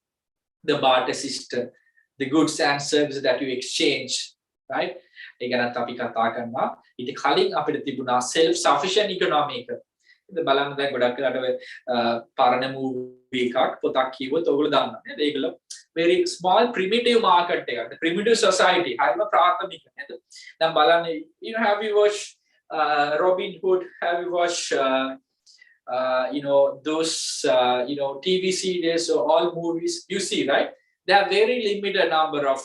the barter system, the goods and services that you exchange, right? ඒ ගැනත් අපි කතා කරනවා. ඊට කලින් අපිට තිබුණා self sufficient economy එක. ඉතින් බලන්න දැන් ගොඩක් වෙලාවට පරණ මූවි එකක් පොතක් කියවුවොත් ඔයගොල්ලෝ දන්නවා නේද? ඒගොල්ලෝ very small primitive market එකක්. The primitive society. හරිම ප්‍රාථමික නේද? දැන් බලන්න have you watched Robin Hood? Have you watched those TV series or all movies? You see, right? There are very limited number of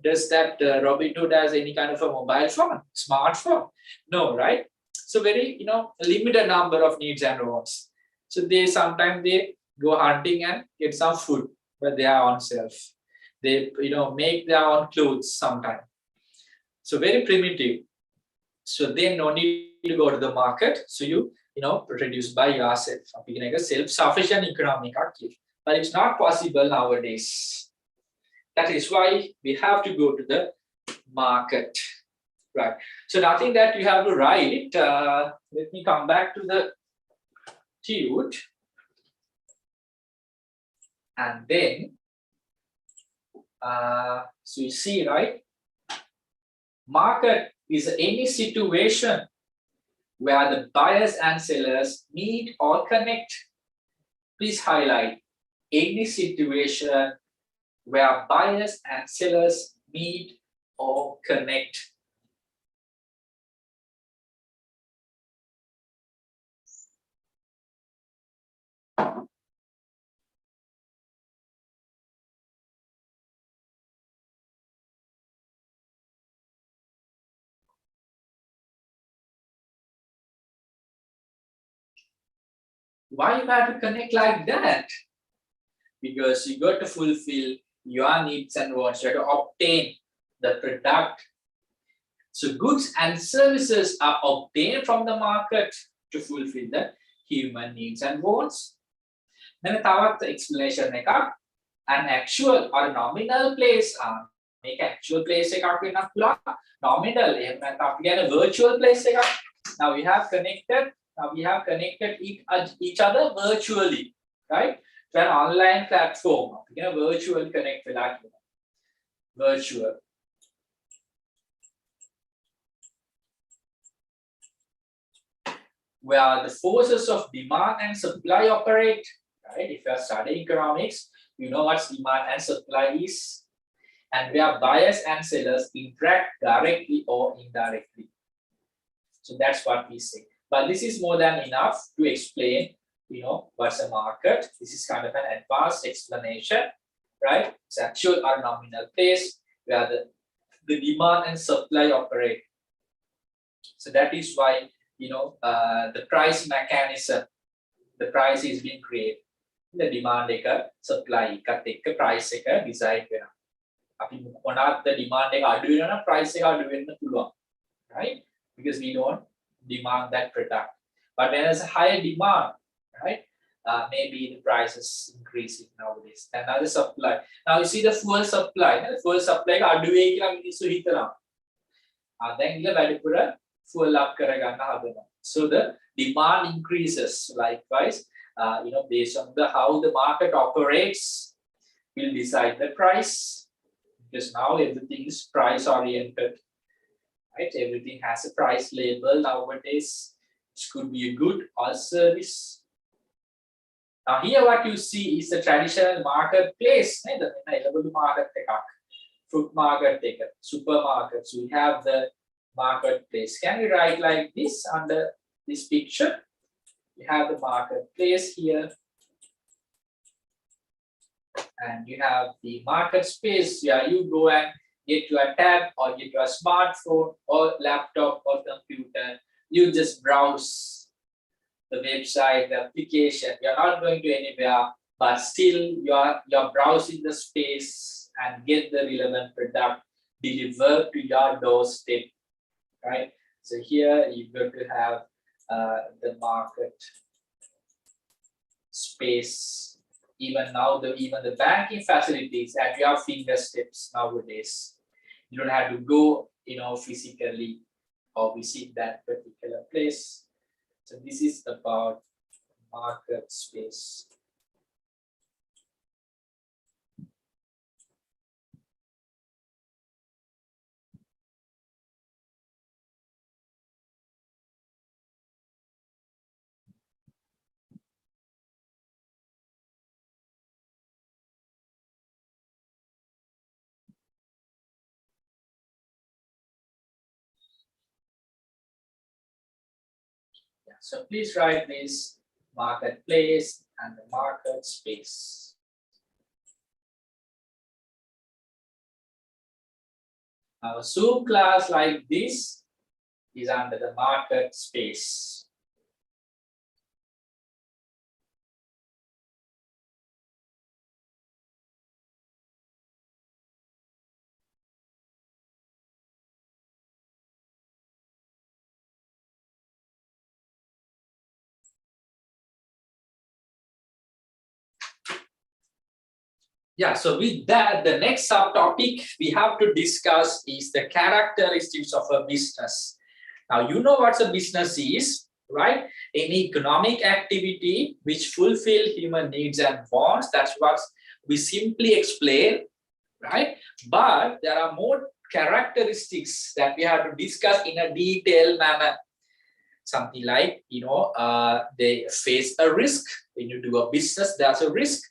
does that Robin Hood has any kind of a mobile phone, smartphone? No, right? So very limited number of needs and wants. So they sometimes they go hunting and get some food, but they are on self. They make their own clothes sometimes. So very primitive. So then no need to go to the market. So you produce by yourself. Self-sufficient economic active. But it's not possible nowadays. That is why we have to go to the market. Right. So nothing that you have to write. Let me come back to the tute. And then, so you see, right? Market is any situation where the buyers and sellers meet or connect. Please highlight any situation where buyers and sellers meet or connect. Why you have to connect like that? Because you got to fulfill your needs and wants. You have to obtain the product. So goods and services are obtained from the market to fulfill the human needs and wants. Then තවත් explanation එකක්, an actual or nominal place මේක actual place එකක් වෙන්නත් පුළුවන්, nominal එහෙම නැත්නම් අපි කියන්නේ virtual place එකක්. Now we have connected each other virtually, right? To an online platform. අපි කියන virtual connect වෙලා කියනවා. Virtual. Where the forces of demand and supply operate, right? If you are studying economics, you know what demand and supply is, and where buyers and sellers interact directly or indirectly. So that's what we say. But this is more than enough to explain, what's a market. This is kind of an advanced explanation, right? It's actual or nominal place where the demand and supply operate. So that is why, the price mechanism, the price is being created. The demand supply price design වෙනවා. අපි මොනවාද demand එක අඩු වෙනවා නම් price එක අඩු වෙන්න පුළුවන්, right? Because we don't demand that product. But when there's a higher demand, right? Maybe the price is increasing nowadays. Another supply. Now you see the fuel supply. The fuel supply එක අඩු වෙයි කියලා මිනිස්සු හිතනවා. දැන් ඉල වැඩිපුර fuel up කරගන්න හදනවා. So the demand increases. Likewise, based on how the market operates, will decide the price. Because now everything is price oriented, right? Everything has a price label nowadays. It could be a good or service. Now here what you see is the traditional marketplace. The market, fruit market, supermarket. So we have the marketplace. Can we write like this under this picture? You have the marketplace here, and you have the market space where you go and get your tab or get your smartphone or laptop or computer. You just browse the website, the application. You're not going to anywhere, but still you're browsing the space and get the relevant product delivered to your doorstep, right? So here you're going to have the market space. Even now, even the banking facilities at your fingertips nowadays. You don't have to go, physically or visit that particular place. So this is about market space. So please write this marketplace and the market space. Now a Zoom class like this is under the market space. Yeah, so with that, the next subtopic we have to discuss is the characteristics of a business. Now, you know what a business is, right? Any economic activity which fulfill human needs and wants. That's what we simply explain, right? But there are more characteristics that we have to discuss in a detailed manner. Something like, they face a risk. When you do a business, there's a risk.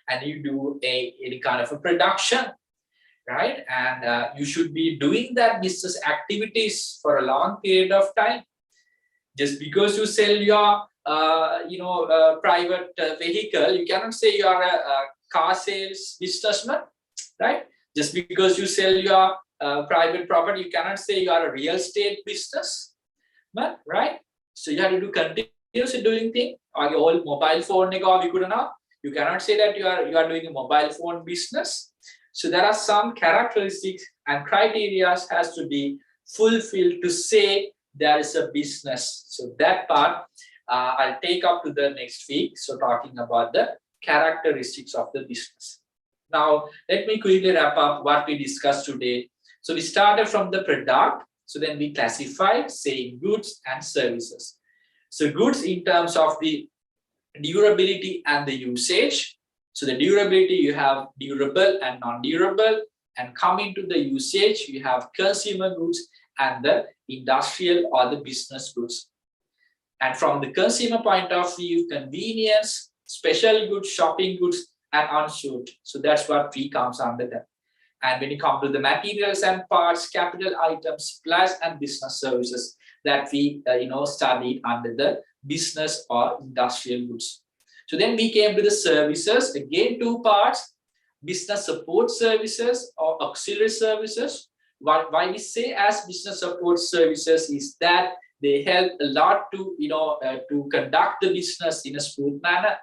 And you do any kind of a production, right? And you should be doing that business activities for a long period of time. Just because you sell your, private vehicle, you cannot say you are a car sales businessman, right? Just because you sell your private property, you cannot say you are a real estate businessman, right? So you have to do continuous continuously doing thing, or your whole mobile phone you cannot say that you are doing a mobile phone business. So there are some characteristics and criteria has to be fulfilled to say there is a business. So that part I'll take up to the next week. So talking about the characteristics of the business. Now, let me quickly wrap up what we discussed today. So we started from the product. So then we classified, saying goods and services. So goods in terms of the durability and the usage. So the durability, you have durable and non-durable. And coming to the usage, you have consumer goods and the industrial or the business goods. And from the consumer point of view, convenience, special goods, shopping goods, and unsold. So that's what we comes under that. And when you come to the materials and parts, capital items, supplies, and business services that we studied under the business or industrial goods. So then we came to the services, again 2 parts, business support services or auxiliary services. Why we say as business support services is that they help a lot to to conduct the business in a smooth manner.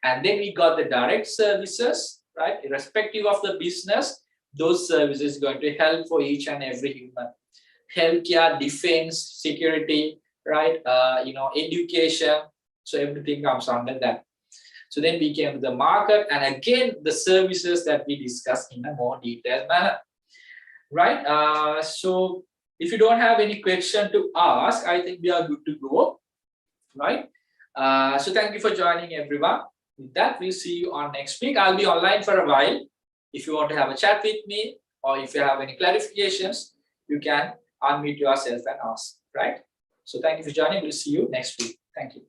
And then we got the direct services, right? Irrespective of the business, those services going to help for each and every human. Healthcare, defense, security, right? Education. So everything comes under that. So then we came to the market, and again the services that we discussed in a more detailed manner, right? So if you don't have any question to ask, I think we are good to go, right? So thank you for joining, everyone. With that, we'll see you on next week. I'll be online for a while. If you want to have a chat with me, or if you have any clarifications, you can unmute yourself and ask, right? So thank you for joining. We'll see you next week. Thank you.